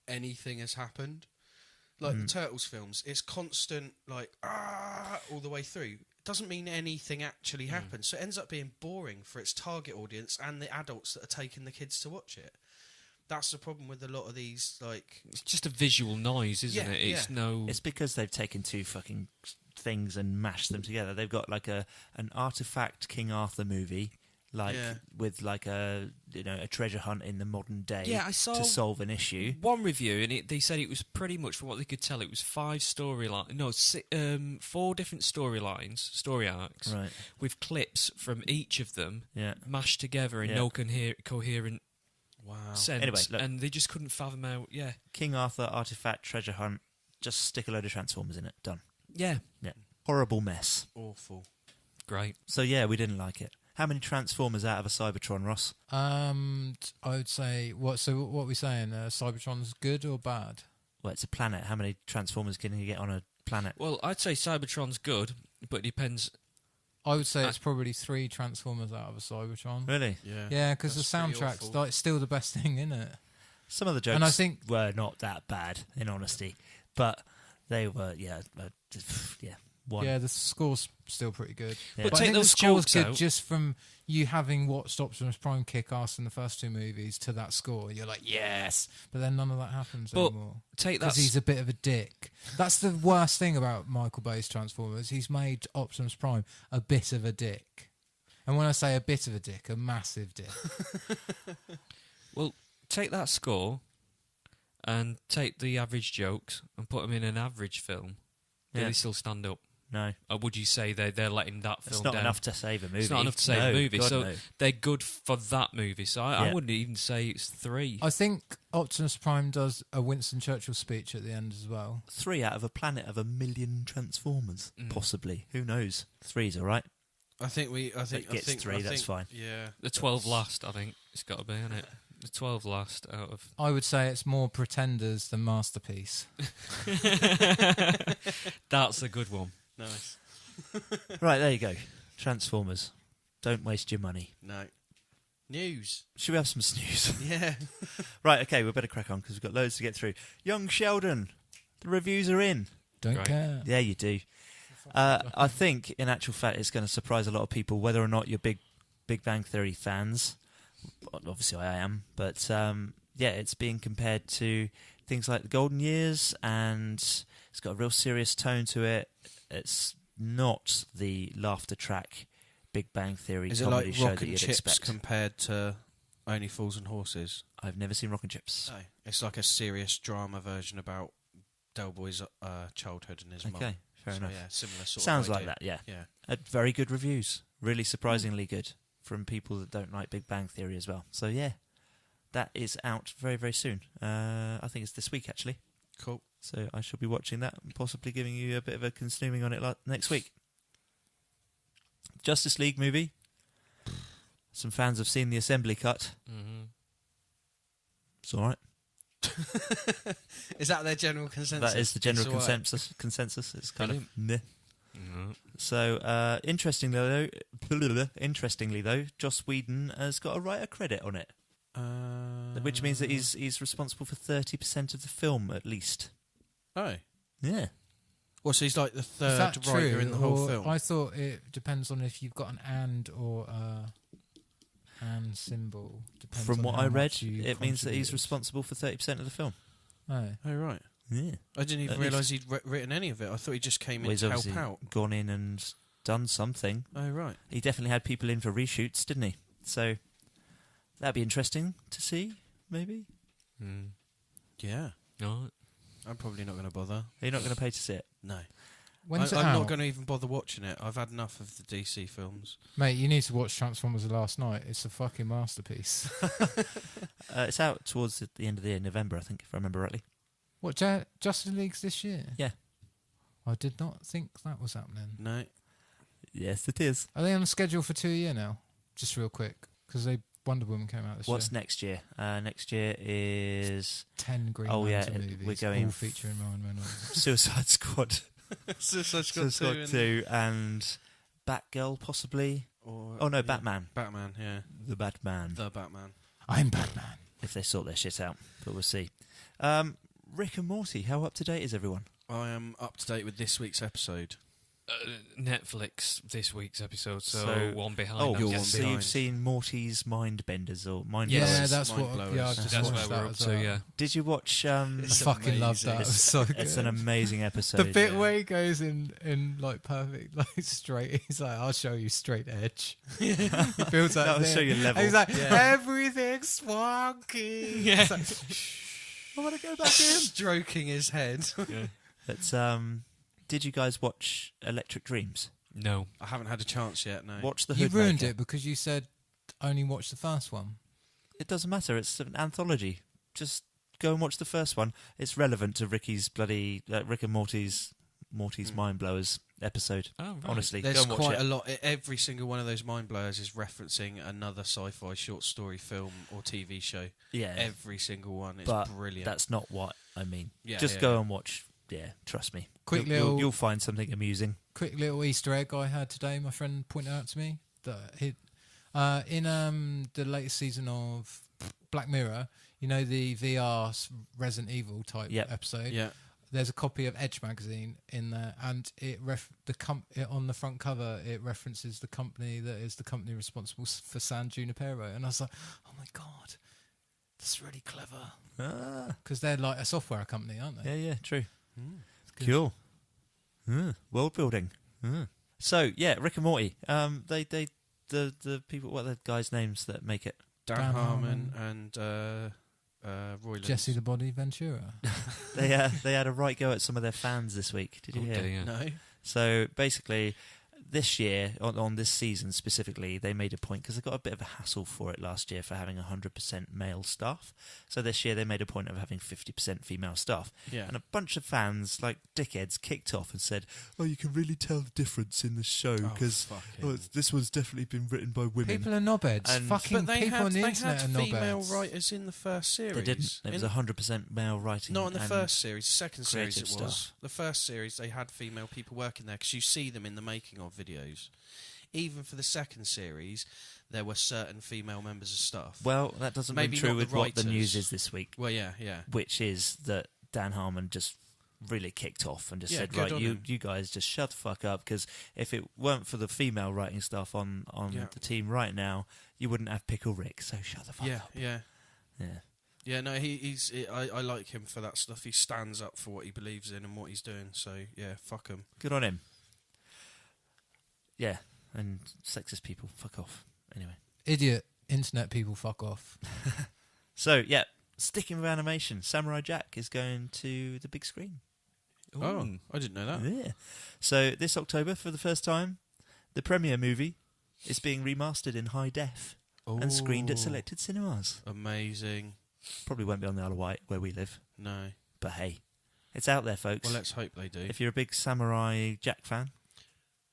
anything has happened. Like the Turtles films, it's constant, all the way through. It doesn't mean anything actually happens, so it ends up being boring for its target audience and the adults that are taking the kids to watch it. That's the problem with a lot of these, It's just a visual noise, isn't Yeah, it? It's yeah. no. It's because they've taken two fucking things and mashed them together. They've got an artifact King Arthur movie, with a treasure hunt in the modern day. Yeah, I saw to solve an issue. one review, and they said it was pretty much, from what they could tell, it was 4 different storylines, story arcs, Right. with clips from each of them Yeah. mashed together in no coherent wow. sense. Anyway, look. And they just couldn't fathom out. Yeah, King Arthur artifact treasure hunt. Just stick a load of Transformers in it. Done. yeah, Yeah. Horrible mess. Awful. great. So yeah, we didn't like it. How many Transformers out of a Cybertron, Ross? I would say what? So what are we saying? Cybertron's good or bad? Well, it's a planet. How many Transformers can you get on a planet? Well, I'd say Cybertron's good, but it depends. I would say it's probably 3 Transformers out of a Cybertron. Really? Yeah, because the That's pretty soundtrack's awful. like still the best thing in it. Some of the jokes And I think were not that bad, in honesty, but they were, one. yeah, the score's still pretty good. Yeah. But But I take think the those score's jokes good out. just from you having watched Optimus Prime kick ass in the first 2 movies to that score. You're like, yes! But then none of that happens But anymore. Take that. Because he's a bit of a dick. That's the worst thing about Michael Bay's Transformers. He's made Optimus Prime a bit of a dick. And when I say a bit of a dick, a massive dick. Well, take that score and take the average jokes and put them in an average film. Do Yeah. they still stand up? No. Or would you say they're letting that film It's not down? enough to save a movie. It's not enough to save No, a movie. God, So no. they're good for that movie. So I Yeah. wouldn't even say it's 3. I think Optimus Prime does a Winston Churchill speech at the end as well. 3 out of a planet of 1 million Transformers, possibly. Who knows? 3's all right. I think It gets 3, that's fine. Yeah. The 12 last, I think. It's got to be, isn't it? The 12 last out of... I would say it's more Pretenders than Masterpiece. That's a good one. Nice. Right, there you go. Transformers. Don't waste your money. No. News. Should we have some snooze? Yeah. Right, okay, we better crack on because we've got loads to get through. Young Sheldon. The reviews are in. Don't Right. care. Yeah, you do. I think, in actual fact, it's going to surprise a lot of people, whether or not you're Big Bang Theory fans. Obviously, I am. But, yeah, it's being compared to things like The Golden Years, and it's got a real serious tone to it. It's not the laughter track Big Bang Theory Is it comedy like show Rock that and you'd Chips expect. compared to Only Fools and Horses? I've never seen Rock and Chips. No. It's like a serious drama version about Del Boy's childhood and his mum. Okay, fair So, enough. Yeah, similar sort Sounds of like idea. that, yeah. Yeah. Very good reviews. Really surprisingly good from people that don't like Big Bang Theory as well. So, yeah, that is out very, very soon. I think it's this week, actually. Cool. So I shall be watching that and possibly giving you a bit of a consuming on it next week. Justice League movie. Some fans have seen the assembly cut. Mm-hmm. It's all right. Is that their general consensus? That is the general It's all right. consensus. It's kind of Brilliant. meh. Mm-hmm. So, interestingly though, Joss Whedon has got a writer credit on it, which means that he's responsible for 30% of the film at least. Oh. Yeah. Well, so he's like the Is third that writer true? in the whole Or film. I thought it depends on if you've got an and or a and symbol. Depends From on what how I much read, you it means that he's contributed. responsible for 30% of the film. Oh. Oh, right. Yeah. I didn't even At realise he'd written any of it. I thought he just came Well, in he's to help obviously out. gone in and done something. Oh, right. He definitely had people in for reshoots, didn't he? So that'd be interesting to see, maybe. Mm. Yeah. All I'm probably not going to bother. You're not going to pay to see it. No. When's it I'm out? not going to even bother watching it. I've had enough of the DC films. Mate, you need to watch Transformers the Last Night. It's a fucking masterpiece. It's out towards the end of the year, November, I think, if I remember rightly. What, Justice League's this year? Yeah. I did not think that was happening. No. Yes, it is. Are they on the schedule for 2 year now? Just real quick. Because Wonder Woman came out this What's year. next year? Next year is 10 Green Oh, yeah, Lantern we're movies, going all featuring Ryan Reynolds. Suicide Squad. Suicide Suicide 2 and Batgirl, possibly. Oh, no, Batman. Batman, yeah. The Batman. The Batman. I'm Batman. If they sort their shit out. But we'll see. Rick and Morty, how up to date is everyone? I am up to date with this week's episode. Netflix this week's episode, so So- one behind. Oh, I'm you're one guessing. so behind. you've seen Morty's Mind Benders or Mind Yeah, Blowers. that's Mind what. blowers. Yeah, I just That's watched where we're that up as to, well. yeah. Did you watch... I It's fucking love that. It was so good. It's an amazing episode. The bit yeah. where he goes in like perfect, like straight. He's like, "I'll show you straight edge." He builds that. That'll thing. show you level. And he's like, Yeah. "Everything's swanky." Yeah. It's like, I want to go back in. Stroking his head. But, did you guys watch Electric Dreams? No. I haven't had a chance yet, no. Watch the you Hoodmaker. ruined it because you said only watch the first one. It doesn't matter. It's an anthology. Just go and watch the first one. It's relevant to Ricky's bloody Rick and Morty's Mind Blowers episode. Oh, right. Honestly, There's go and watch quite it. a lot. Every single one of those mind blowers is referencing another sci-fi short story film or TV show. Yeah, Every single one. It's but brilliant. that's not what I mean. Yeah, Just yeah, go yeah. and watch yeah, trust me. You'll find something amusing. Quick little Easter egg I had today. My friend pointed out to me that in the latest season of Black Mirror, you know, the VR Resident Evil type episode. Yeah. There's a copy of Edge magazine in there, and on the front cover it references the company that is the company responsible for San Junipero, and I was like, oh my god, that's really clever, because they're like a software company, aren't they? Yeah, true. Cool. World building. So yeah, Rick and Morty. The people. What are the guys' names that make it? Dan Harmon and Roy Jesse the Body Ventura. They had a right go at some of their fans this week. Did you hear? Dear. No. So basically, this year, on this season specifically, they made a point, because they got a bit of a hassle for it last year for having 100% male staff. So this year they made a point of having 50% female staff. Yeah. And a bunch of fans, like dickheads, kicked off and said, "Oh, you can really tell the difference in the show, because this one's definitely been written by women." People are knobheads. And Fucking people on the internet are they had female knobheads. writers in the first series. They didn't. It was 100% male writing. Not in the and first series. The second series it creative was. stuff. The first series they had female people working there, because you see them in the making of videos. Even for the second series, there were certain female members of staff. Well, that doesn't ring Maybe true not with the what the writers. news is this week, Well, yeah. which is that Dan Harmon just really kicked off and just Yeah, said, good right, on you him. guys just shut the fuck up, because if it weren't for the female writing stuff on the team right now, you wouldn't have Pickle Rick, so shut the fuck up. Yeah. Yeah. Yeah, no, I like him for that stuff. He stands up for what he believes in and what he's doing, so yeah, fuck him. Good on him. Yeah, and sexist people, fuck off. Anyway. Idiot internet people, fuck off. So, yeah, sticking with animation, Samurai Jack is going to the big screen. Ooh. Oh, I didn't know that. Yeah. So this October, for the first time, the premiere movie is being remastered in high def and screened at selected cinemas. Amazing. Probably won't be on the Isle of Wight where we live, No. but hey, it's out there, folks. Well, let's hope they do. If you're a big Samurai Jack fan,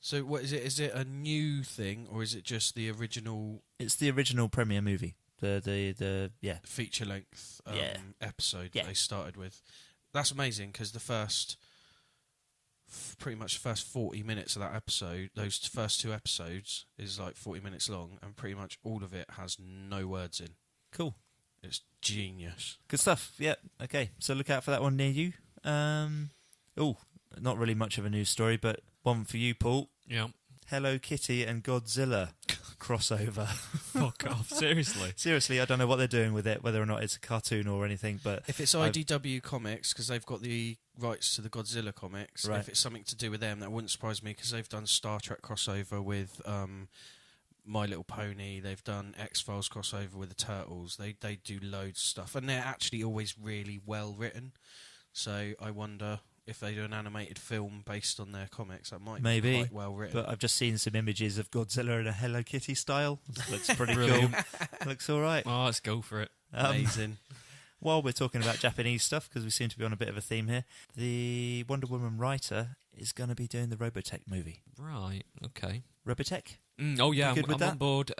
So what is it? Is it a new thing, or is it just the original it's the original premiere movie. The feature length episode Yeah. that they started with? That's amazing, because the pretty much the first 40 minutes of that episode, those first two episodes, is like 40 minutes long, and pretty much all of it has no words in. Cool. It's genius. Good stuff. Yeah. Okay. So look out for that one near you. Not really much of a news story, but one for you, Paul. Yeah. Hello Kitty and Godzilla crossover. Fuck off. Seriously. Seriously, I don't know what they're doing with it, whether or not it's a cartoon or anything, but If it's IDW Comics, because they've got the rights to the Godzilla comics, Right. if it's something to do with them, that wouldn't surprise me, because they've done Star Trek crossover with My Little Pony, they've done X-Files crossover with the Turtles, they do loads of stuff, and they're actually always really well written, so I wonder if they do an animated film based on their comics, that might Maybe, be quite well written. but I've just seen some images of Godzilla in a Hello Kitty style. It looks pretty cool. Brilliant. Looks all right. Oh, let's go for it. Amazing. While we're talking about Japanese stuff, because we seem to be on a bit of a theme here, the Wonder Woman writer is going to be doing the Robotech movie. Right. Okay. Robotech? Oh yeah, You good I'm with that? on board.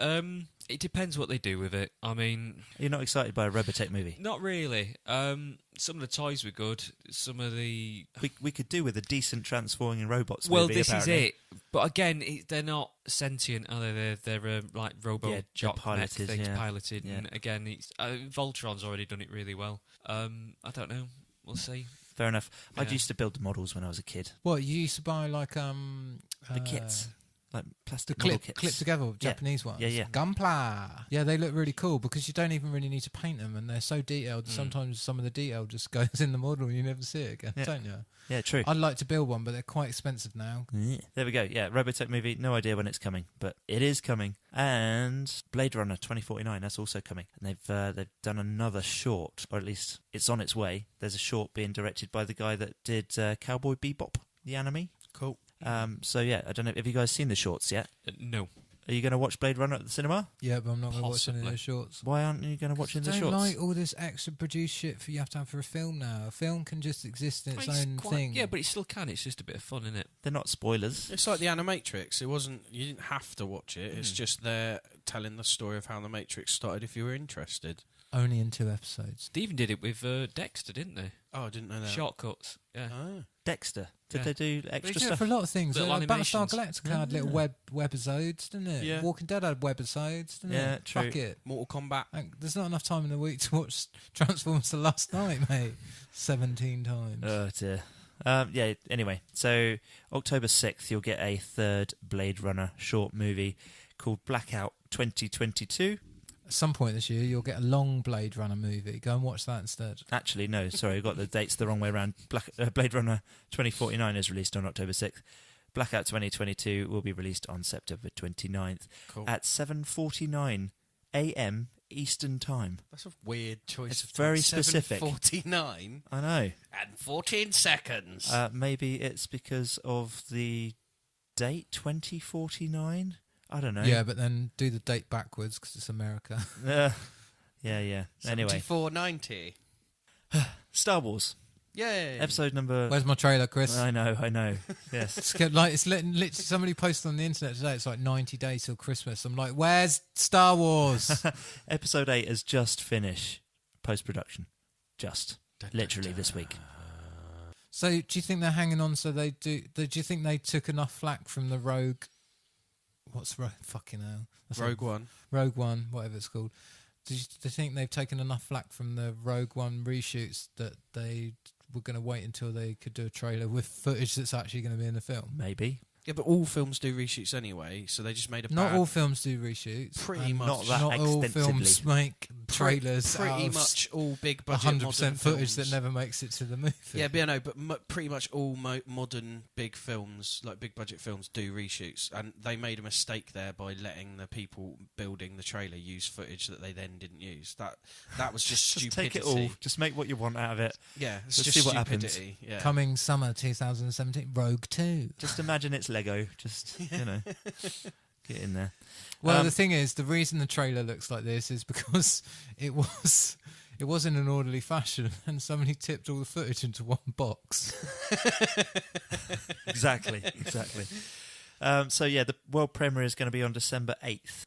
It depends what they do with it. I mean, You're not excited by a Robotech movie? not really. Some of the toys were good. Some of the We could do with a decent transforming robots well, movie, this apparently. is it. But again, they're not sentient, are they? They're like robo Yeah, jock piloted, things yeah. piloted. Yeah. And again, it's, Voltron's already done it really well. I don't know. We'll see. Fair enough. I Yeah. used to build the models when I was a kid. What, you used to buy like The kits. Like the plastic model clip kits. together Yeah. Japanese ones. Yeah. Gunpla. Yeah, they look really cool because you don't even really need to paint them, and they're so detailed. Sometimes some of the detail just goes in the model and you never see it again, Yeah. don't you? Yeah, true. I'd like to build one, but they're quite expensive now. Yeah. There we go. Yeah, Robotech movie. No idea when it's coming, but it is coming. And Blade Runner 2049. That's also coming. And they've done another short, or at least it's on its way. There's a short being directed by the guy that did Cowboy Bebop, the anime. Cool. So yeah, I don't know. Have you guys seen the shorts yet? No. Are you going to watch Blade Runner at the cinema? Yeah, but I'm not going to watch any of Possibly. the shorts. Why aren't you going to watch in the I don't shorts? like all this extra produced shit you have to have for a film now. A film can just exist in its own thing. Yeah, but it still can. It's just a bit of fun, isn't it? They're not spoilers. It's like the Animatrix. It wasn't. You didn't have to watch it. It's just they're telling the story of how the Matrix started. If you were interested. Only in 2 episodes. They even did it with Dexter, didn't they? Oh, I didn't know that. Shortcuts. Yeah. Oh. Dexter. Did Yeah. they do They extra do it stuff? for a lot of things. Little Like Battlestar animations. Galactica had little webisodes, didn't it? Yeah. Walking Dead had webisodes, didn't Yeah, it? true. Fuck it. Mortal Kombat. Like, there's not enough time in the week to watch Transformers the last night, mate. 17 times. Oh dear. Yeah, anyway, so October 6th you'll get a third Blade Runner short movie called Blackout 2022. At some point this year, you'll get a long Blade Runner movie. Go and watch that instead. Actually, no, sorry, I got the dates the wrong way around. Blade Runner 2049 is released on October 6th. Blackout 2022 will be released on September 29th Cool. at 7:49 a.m. Eastern Time. That's a weird choice. It's of very time. specific. 7:49 I know. and 14 seconds. Maybe it's because of the date 2049. I don't know. Yeah, but then do the date backwards because it's America. Yeah. Anyway, 74.90. Star Wars Yay. episode number. Where's my trailer, Chris? I know. Yes. It's literally somebody posted on the internet today. It's like 90 days till Christmas. I'm like, where's Star Wars? Episode 8 has just finished post-production. Literally this week. So, do you think they're hanging on? So they do. Do you think they took enough flack from the Rogue? What's Rogue? Fucking hell. That's Rogue One. Rogue One, whatever it's called. Do you think they've taken enough flack from the Rogue One reshoots that they were going to wait until they could do a trailer with footage that's actually going to be in the film? Maybe. Yeah, but all films do reshoots anyway, so they just made a Not bad... all films do reshoots. Pretty and much. Not that Not all extensively. films make trailers Pretty out of much all big budget 100% modern footage films. that never makes it to the movie. Yeah, but no, but pretty much all modern big films, like big budget films, do reshoots, and they made a mistake there by letting the people building the trailer use footage that they then didn't use. That was just Just stupidity. take it all. Just make what you want out of it. Yeah, it's Let's just see what happens. stupidity. Yeah. Coming summer 2017, Rogue 2. Just imagine it's Lego. Just, get in there. Well, the thing is, the reason the trailer looks like this is because it was in an orderly fashion, and somebody tipped all the footage into one box. Exactly. So yeah, the world premiere is going to be on December 8th,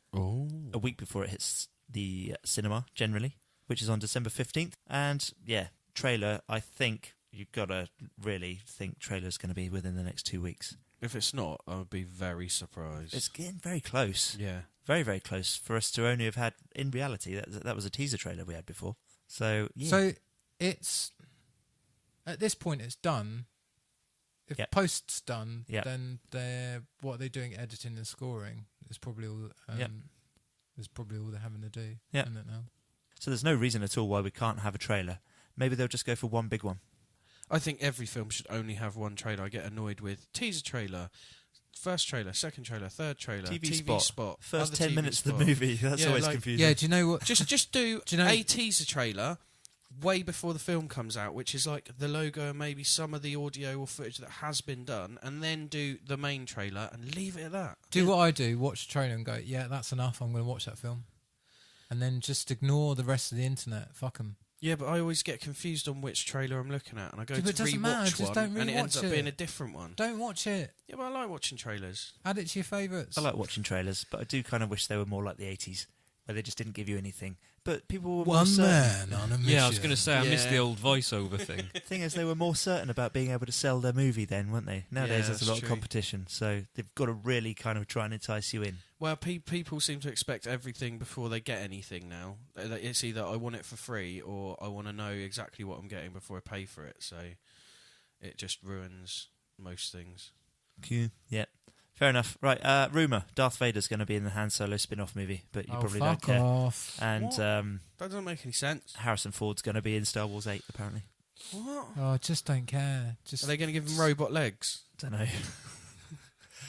a week before it hits the cinema generally, which is on December 15th. And yeah, trailer, I think you've got to really think trailer's going to be within the next 2 weeks. If it's not, I would be very surprised. It's getting very close. Yeah. Very, very close for us to only have had, in reality, that was a teaser trailer we had before. So, yeah. So it's at this point it's done. If Yep. post's done, Yep. then what are they doing? Editing and scoring is probably all. Yep. Is probably all they're having to do. Yep. Isn't it now? So there's no reason at all why we can't have a trailer. Maybe they'll just go for one big one. I think every film should only have one trailer. I get annoyed with teaser trailer, first trailer, second trailer, third trailer, TV spot, spot. other First 10 TV minutes of spot. the movie. That's Yeah, always like- confusing. Yeah. Do you know what? Just do, Do you know- a teaser trailer way before the film comes out, which is like the logo and maybe some of the audio or footage that has been done, and then do the main trailer and leave it at that. Do what I do. Watch the trailer and go, yeah, that's enough. I'm going to watch that film, and then just ignore the rest of the internet. Fuck them. Yeah, but I always get confused on which trailer I'm looking at, and I go Yeah, but to it doesn't rewatch matter, just one, don't and it ends rewatch up it. being a different one. Don't watch it. Yeah, but I like watching trailers. Add it to your favourites. I like watching trailers, but I do kind of wish they were more like the 80s, where they just didn't give you anything. But people were more One certain. man on a mission. Yeah, I was going to say, I missed Yeah. the old voiceover thing. The thing is, they were more certain about being able to sell their movie then, weren't they? Nowadays, Yeah, there's a that's lot true. of competition, so they've got to really kind of try and entice you in. Well, people seem to expect everything before they get anything now. It's either I want it for free or I want to know exactly what I'm getting before I pay for it. So it just ruins most things. Yeah. Fair enough. Right, rumour. Darth Vader's going to be in the Han Solo spin-off movie, but you probably don't fuck care. off. And What? That doesn't make any sense. Harrison Ford's going to be in Star Wars 8, apparently. What? Oh, I just don't care. Just Are they going to give him robot legs? Don't know.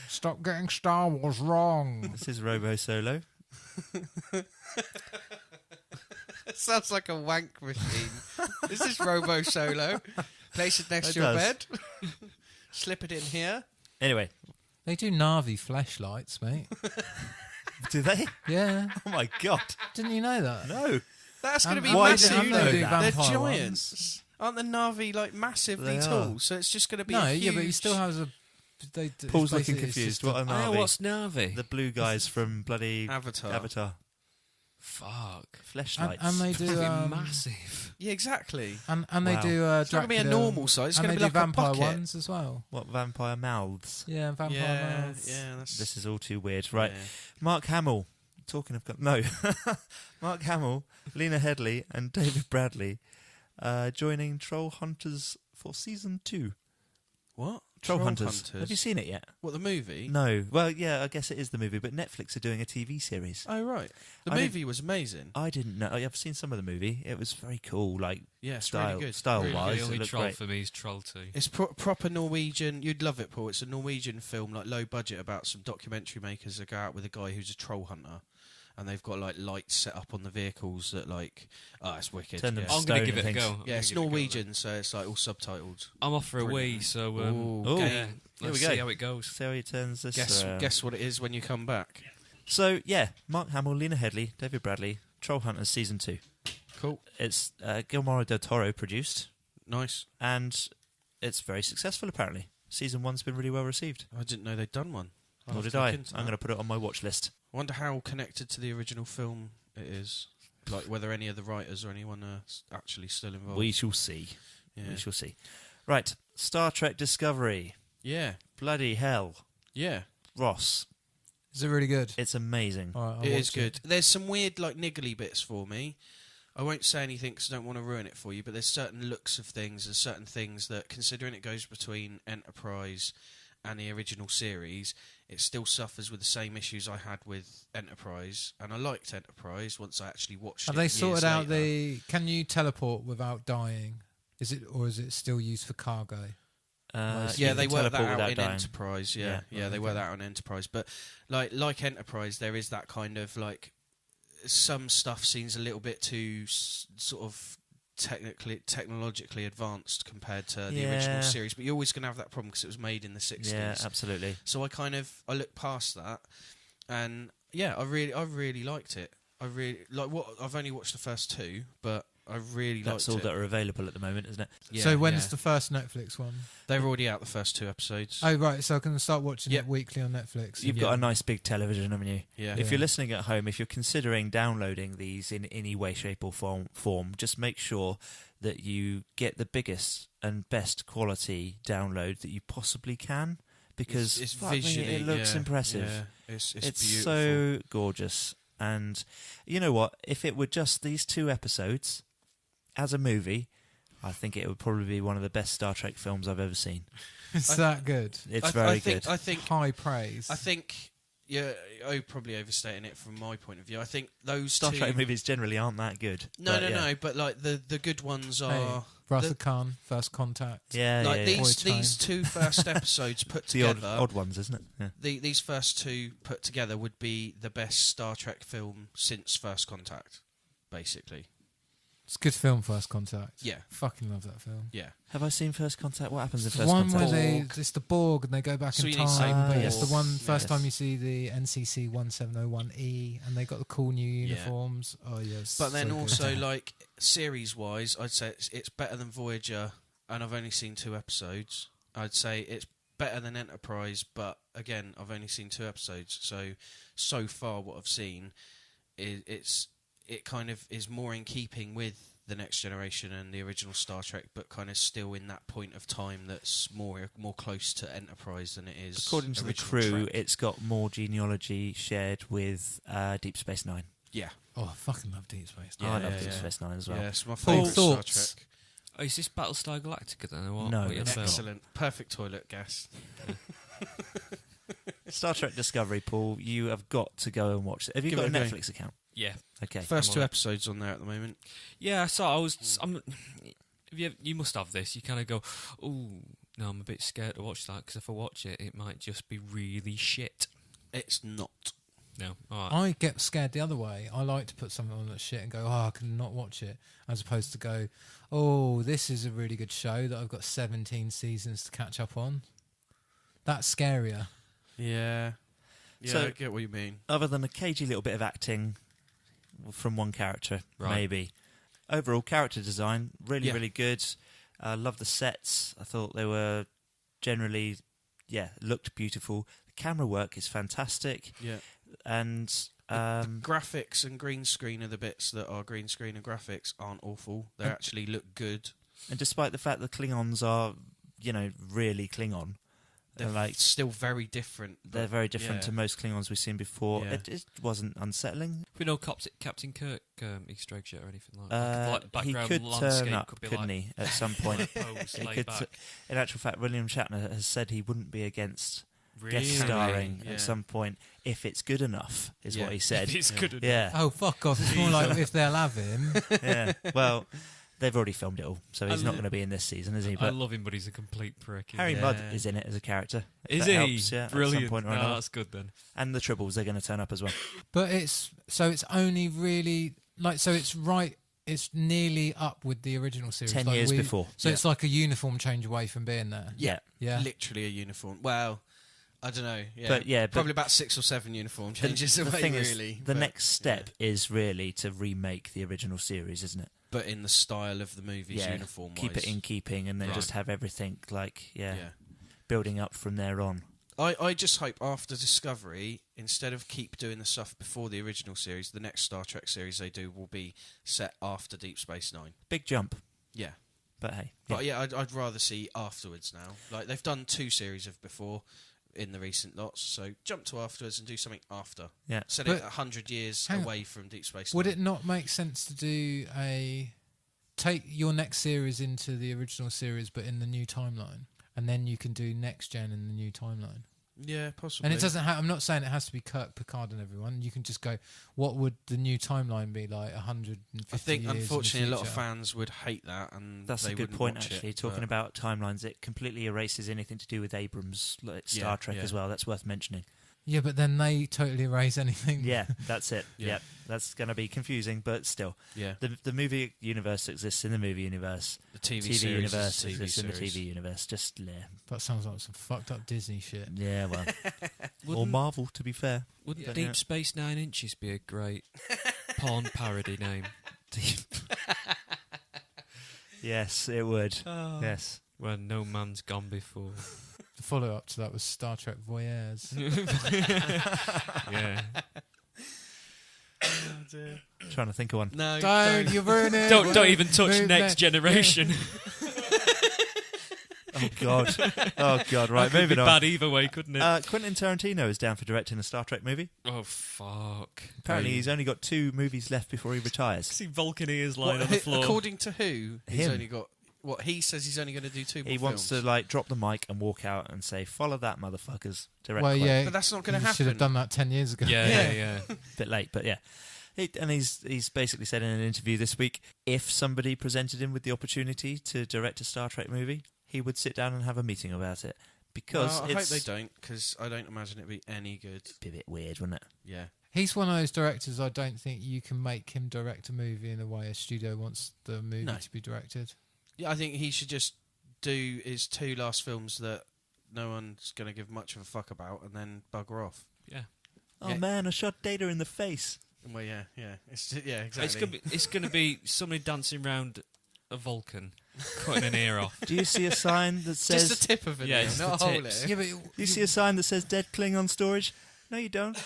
stop getting Star Wars wrong. This is Robo Solo. Sounds like a wank machine. Is this Robo Solo? Place it next It to your does. bed. Slip it in here. Anyway, They do Na'vi flashlights, mate. do they? Yeah. Oh my god. Didn't you know that? No. That's going to be why massive. do you know though. that? They're Vampire giants. Aren't the Na'vi like massively They tall? are. So it's just going to be No, a yeah, but he huge- still has a. Paul's looking confused. What am Oh, I? what's Navi? The blue guys from bloody Avatar. Avatar. Fuck. Fleshlights. And they do Fucking massive. Yeah, exactly. and Wow. they do It's not going to be a Dracula, normal size. It's and going they to be do like vampire a bucket. ones as well. What, vampire mouths? Yeah, vampire Yeah, mouths. yeah. That's, This is all too weird. Right. yeah. Mark Hamill. Talking of... No. Mark Hamill, Lena Headey and David Bradley joining Troll Hunters for Season 2. What? Troll Hunters. Have you seen it yet? What, the movie? No. Well, yeah, I guess it is the movie, but Netflix are doing a TV series. Oh, right. The I movie was amazing. I didn't know. I've seen some of the movie. It was very cool, like Yeah, it's style, really good. style-wise. The it only looked troll great. for me is Troll 2. It's proper Norwegian. You'd love it, Paul. It's a Norwegian film, like low budget, about some documentary makers that go out with a guy who's a troll hunter. And they've got like lights set up on the vehicles that like, it's wicked. Turn them yeah. to I'm going to stone give it and a go. things. I'm Yeah, gonna it's give it a go, Norwegian, so it's like all subtitled. I'm off for a wee, Brilliant. so Ooh, Ooh. game. yeah, Here let's we go. see how it goes. See how he turns this. Guess what it is when you come back. So, yeah, Mark Hamill, Lena Headey, David Bradley, Troll Hunters Season 2. Cool. It's Guillermo del Toro produced, Nice. and it's very successful, apparently. Season 1's been really well received. I didn't know they'd done one. I'll Nor have did to look I. into I'm that. going to put it on my watch list. I wonder how connected to the original film it is. Like whether any of the writers or anyone are actually still involved. We shall see. yeah. We shall see. Right, Star Trek Discovery. yeah. Bloody hell. Yeah. Ross, Is it really good? it's amazing. All right, I'll It is watch good. There's some weird, like, niggly bits for me. I won't say anything because I don't want to ruin it for you, but there's certain looks of things and certain things that, considering it goes between Enterprise and the original series, it still suffers with the same issues I had with Enterprise. And I liked Enterprise once I actually watched Have it. they years sorted out later. the? Can you teleport without dying? Is it still used for cargo? Yeah, you they can work that teleport out without in dying. Enterprise. Yeah, Yeah. they work that out in Enterprise. But like Enterprise, there is that kind of like some stuff seems a little bit too sort of technologically advanced compared to the Yeah. original series. But you're always going to have that problem because it was made in the 60s. Yeah, absolutely. So I look past that, and yeah, I really liked it. I really like what I've only watched the first two, but I really That's liked all it. that are available at the moment, isn't it? Yeah, So when's yeah. the first Netflix one? They're already out the first two episodes. Oh right, so I can start watching Yep. it weekly on Netflix. You've got a nice big television, haven't you? Yeah. If Yeah. you're listening at home, if you're considering downloading these in any way, shape or form, just make sure that you get the biggest and best quality download that you possibly can, because it's fuck me, visually it looks yeah, impressive. Yeah, it's It's beautiful. so gorgeous. And you know what? If it were just these two episodes as a movie, I think it would probably be one of the best Star Trek films I've ever seen. It's that good. It's very think, good. I think High praise. I think yeah, I'm probably overstating it from my point of view. I think those Star two Trek movies generally aren't that good. No, but yeah. but like the good ones are Rasa the- Khan, First Contact. Yeah, like yeah, yeah. these two first episodes put The together. odd ones, isn't it? Yeah. These first two put together would be the best Star Trek film since First Contact, basically. It's a good film, First Contact. Yeah, Fucking love that film. yeah. Have I seen First Contact? What happens in The First one Contact? where Borg. it's the Borg and they go back So in you need to say time. But Borg. it's the one first Yes. time you see the NCC 1701E and they got the cool new uniforms. Oh yes. But then so good. also, like, series-wise, I'd say it's better than Voyager, and I've only seen 2 episodes. I'd say it's better than Enterprise, but again, I've only seen 2 episodes. So far, what I've seen, it kind of is more in keeping with the Next Generation and the original Star Trek, but kind of still in that point of time that's more close to Enterprise than it is. According to the original crew, Trek. it's got more genealogy shared with Deep Space Nine. yeah, Oh, I fucking love Deep Space. I love yeah, Deep yeah. Space Nine as well. yeah, it's my Paul, favourite Star thoughts? Trek. Oh, is this Battlestar Galactica then? Or what? No, What you're it's saying? Excellent, perfect toilet gas. Star Trek Discovery, Paul, you have got to go and watch it. Have you Give got a it a go. Netflix account? Yeah, Okay. First I'm 2 on it. episodes on there at the moment. yeah. So I was. You must have this. You kind of go, oh no, I'm a bit scared to watch that because if I watch it, it might just be really shit. It's not. No, all right. I get scared the other way. I like to put something on that shit and go, oh, I can not watch it, as opposed to go, oh, this is a really good show that I've got 17 seasons to catch up on. That's scarier. Yeah. Yeah, So- I get what you mean. Other than a cagey little bit of acting from one character, Right. maybe. Overall, character design, really, Yeah. really good. I love the sets. I thought they were generally, looked beautiful. The camera work is fantastic. Yeah. And Graphics and green screen are the bits that are green screen, and graphics aren't awful. They actually look good. And despite the fact that Klingons are, really Klingon, They're still very different. They're very different to most Klingons we've seen before. Yeah. It wasn't unsettling. We know Captain Kirk Easter eggs yet or anything like that? Like He background could landscape turn up, could be couldn't like, he, at some point? pose, He laid could back. in actual fact, William Shatner has said he wouldn't be against Really? guest starring Yeah. at some point if it's good enough, is what he said. It's good enough. Yeah, Oh, fuck off. It's more like if they'll have him. yeah. Well, they've already filmed it all, so he's I not lo- going to be in this season, is he? I But love him, but he's a complete prick. Harry Yeah. Mudd is in it as a character. if Is that he? helps, yeah, Brilliant. At some point or No, another. that's good then. And the Tribbles, they're going to turn up as well. But it's only really it's nearly up with the original series. 10 Like years before. So Yeah. it's like a uniform change away from being there. Yeah. Yeah. Literally a uniform. Well, I don't know. Yeah. But Probably about 6 or 7 uniform changes the away, thing really. is, the but, next step is really to remake the original series, isn't it? But in the style of the movies, uniform keep it in keeping, and then Right. just have everything Yeah. building up from there on. I just hope after Discovery, instead of keep doing the stuff before the original series, the next Star Trek series they do will be set after Deep Space Nine. Big jump, Yeah. but hey. But yeah, I'd rather see afterwards now. Like, they've done 2 series of before in the recent lots, so jump to afterwards and do something after. Yeah. Set But it 100 years hang on. away from Deep Space Would Nine. it not make sense to do take your next series into the original series, but in the new timeline, and then you can do next gen in the new timeline? Yeah, possibly. And it doesn't. I'm not saying it has to be Kirk, Picard, and everyone. You can just go. What would the new timeline be like? 150 I think, years in the unfortunately, a lot of future? fans would hate that, and That's they a good wouldn't point, watch actually. it, Talking but- about timelines, it completely erases anything to do with Abrams, like Yeah, Star Trek yeah. as well. That's worth mentioning. Yeah, but then they totally erase anything. Yeah, that's it. Yeah. Yeah, that's going to be confusing, but still. Yeah, The movie universe exists in the movie universe. the TV, TV series universe is a TV exists in the series. TV universe. Just, That sounds like some fucked up Disney shit. yeah, well. or Wouldn't, Marvel, to be fair. wouldn't Yeah. Deep Space 9 Inches be a great porn parody name? Yes, it would. Oh. Yes. Where no man's gone before. The follow up to that was Star Trek Voyeurs. Yeah. Oh, dear. Trying to think of one. No, Don't you ruin it. Don't even touch Move Next next. Generation. Oh, God. Oh, God. Right, That could moving be on. bad either way, couldn't it? Quentin Tarantino is down for directing a Star Trek movie. Oh, fuck. Apparently, he's only got 2 movies left before he retires. See Vulcan ears What, lying on the floor. according to who? He's Him. only got. What he says, he's only going to do 2 more He wants films. to drop the mic and walk out and say, "Follow that, motherfuckers." Direct Well, quote. yeah, But that's not going to you happen. should have done that 10 years ago. Yeah. Bit late, but yeah. He's basically said in an interview this week, if somebody presented him with the opportunity to direct a Star Trek movie, he would sit down and have a meeting about it. Because Well, I hope it's they don't, because I don't imagine it'd be any good. be a bit weird, wouldn't it? Yeah. He's one of those directors I don't think you can make him direct a movie in the way a studio wants the movie No. to be directed. Yeah, I think he should just do his 2 last films that no one's going to give much of a fuck about, and then bugger off. Yeah. Oh Yeah. man, I shot Data in the face. Well, yeah. Yeah, exactly. It's gonna be somebody dancing around a Vulcan, cutting an ear off. Do you see a sign that says? just the tip of it, Yeah, yeah, just not the a whole tips. ear. Yeah, but Do you see a sign that says "Dead Klingon storage"? No, you don't.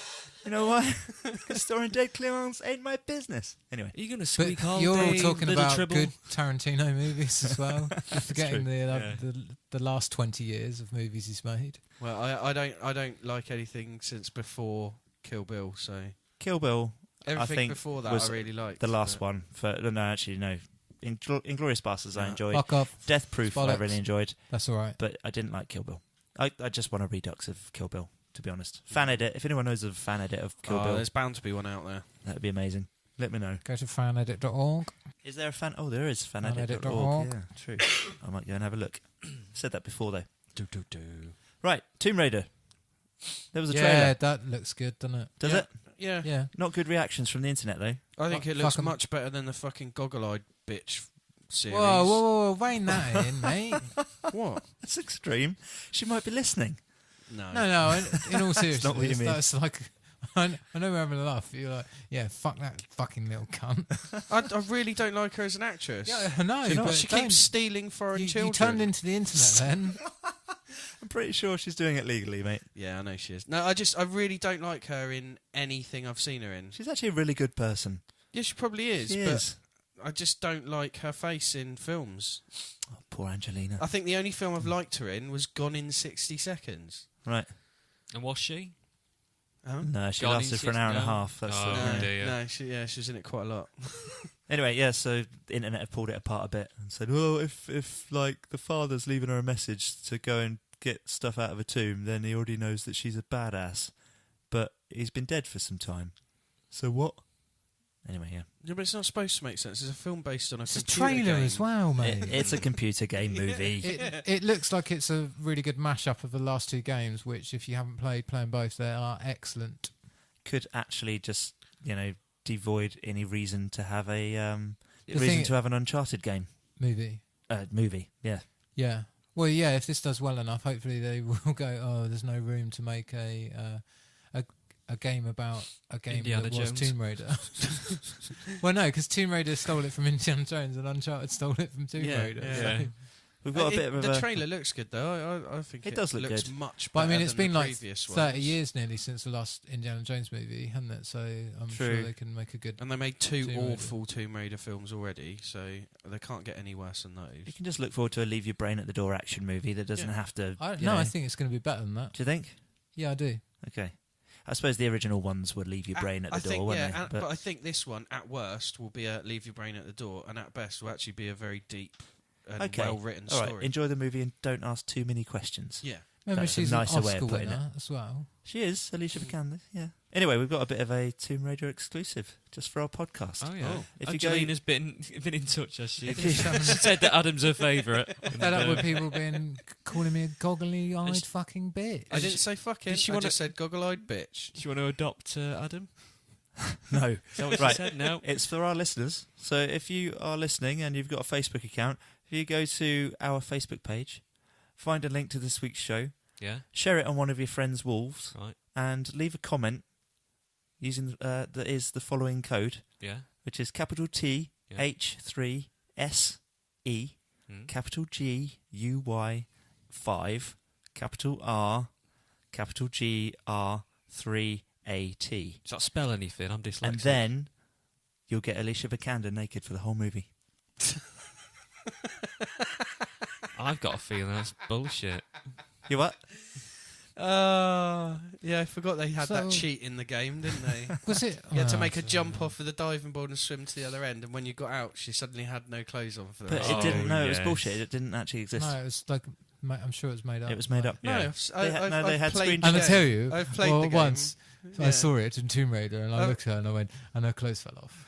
You know why? Because storing dead Klingons ain't my business. Anyway, Are you gonna but squeak all you're all day, talking little about Tribble? good Tarantino movies as well. You're forgetting true. the last 20 years of movies he's made. Well, I don't like anything since before Kill Bill, so Kill Bill, everything think before that was I really liked. the last but- one. No. Inglourious Basterds I Yeah. enjoyed. Fuck off. Death Proof I Bollocks. really enjoyed, That's all right. but I didn't like Kill Bill. I just want a redux of Kill Bill, to be honest. Fan edit. If anyone knows of a fan edit of Kill Bill, There's bound to be one out there. that would be amazing. Let me know. Go to fanedit.org. Is there a fan? Oh, there is Fanedit.org. fanedit.org. Yeah, true. I might go and have a look. Said that before though. Right, Tomb Raider. There was a Yeah, trailer. that looks good, doesn't it? Does Yeah. it? Yeah. Yeah. Not good reactions from the internet though. I think Fuck- it looks fuck 'em. much better than the fucking goggle-eyed bitch series. Whoa, rein that in, mate. What? That's extreme. She might be listening. No. In all seriousness, not what you mean. that's like... I know we're having a laugh. You're like, yeah, fuck that fucking little cunt. I really don't like her as an actress. Yeah, I know, Do you know but what? She don't- keeps stealing foreign you children. turned into the internet then. I'm pretty sure she's doing it legally, mate. Yeah, I know she is. No, I really don't like her in anything I've seen her in. She's actually a really good person. Yeah, she probably is, She but is. I just don't like her face in films. Oh, poor Angelina. I think the only film I've liked her in was Gone in 60 Seconds. Right. And was she? Huh? No, she Gone in lasted for an hour and a half. That's Oh, the, dear. No, she was in it quite a lot. Anyway, yeah, so the internet have pulled it apart a bit and said, well, if like the father's leaving her a message to go and get stuff out of a tomb, then he already knows that she's a badass. But he's been dead for some time. So what? Anyway, yeah. Yeah, but it's not supposed to make sense. It's a film based on a It's a computer trailer game. as well, mate. It's a computer game movie. It looks like it's a really good mashup of the last two games, which, if you haven't played both, they are excellent. Could actually just, devoid any reason to have a thing- to have an Uncharted game. Movie. Movie, yeah. Yeah. Well, yeah, if this does well enough, hopefully they will go, oh, there's no room to make a game about a game Indiana that was Jones. Tomb Raider. Well, no, because Tomb Raider stole it from Indiana Jones and Uncharted stole it from Tomb Raider. yeah. So. We've got a bit of the a... trailer looks good though. I think It does look looks good. much But I better mean, it's than been the like previous 30 ones. years nearly since the last Indiana Jones movie, hasn't it? So I'm True. sure they can make a good... And they made two Tomb Raider. awful Tomb Raider films already, so they can't get any worse than those. You can just look forward to a leave your brain at the door action movie that doesn't Yeah. have to... I think it's going to be better than that. Do you think? Yeah, I do. Okay. I suppose the original ones would leave your brain at the I door, think, wouldn't yeah, they? but I think this one, at worst, will be a leave your brain at the door, and at best will actually be a very deep and Okay. well-written All right, story. enjoy the movie and don't ask too many questions. Yeah. Remember, That's a she's an nicer way of Oscar putting winner as well. She is, Alicia Vikander, yeah. Anyway, we've got a bit of a Tomb Raider exclusive just for our podcast. Oh, yeah. Oh. If you go- Angelina's been in touch, has she? If you- She said that Adam's her favourite. Fed up with people being calling me a goggly-eyed fucking bitch. I didn't say fucking. Did she I wanna- just said goggle-eyed bitch. Do you want to adopt Adam? No. Is that what Right. she said? No. It's for our listeners. So if you are listening and you've got a Facebook account, if you go to our Facebook page, find a link to this week's show, Yeah. share it on one of your friends' wolves, Right. and leave a comment using that is the following code, Yeah. which is capital T Yeah. H3SE, Mm. capital GUY 5, capital R, capital GR3AT. Does that spell anything? I'm dyslexic. And then you'll get Alicia Vikander naked for the whole movie. I've got a feeling that's bullshit. You what? Yeah, I forgot they had So- that cheat in the game, didn't they? Was it? You had to Oh, make a so- jump off of the diving board and swim to the other end, and when you got out, she suddenly had no clothes on for the But rest it of Oh, the didn't. game. No, it was yes. bullshit. It didn't actually exist. No, it was like... I'm sure it was made up. It was made up. No, Yeah. I've had played screenshots. the And I game. tell you, I've played the game. once Yeah. I saw it in Tomb Raider, and I Oh. looked at her and I went, and her clothes fell off.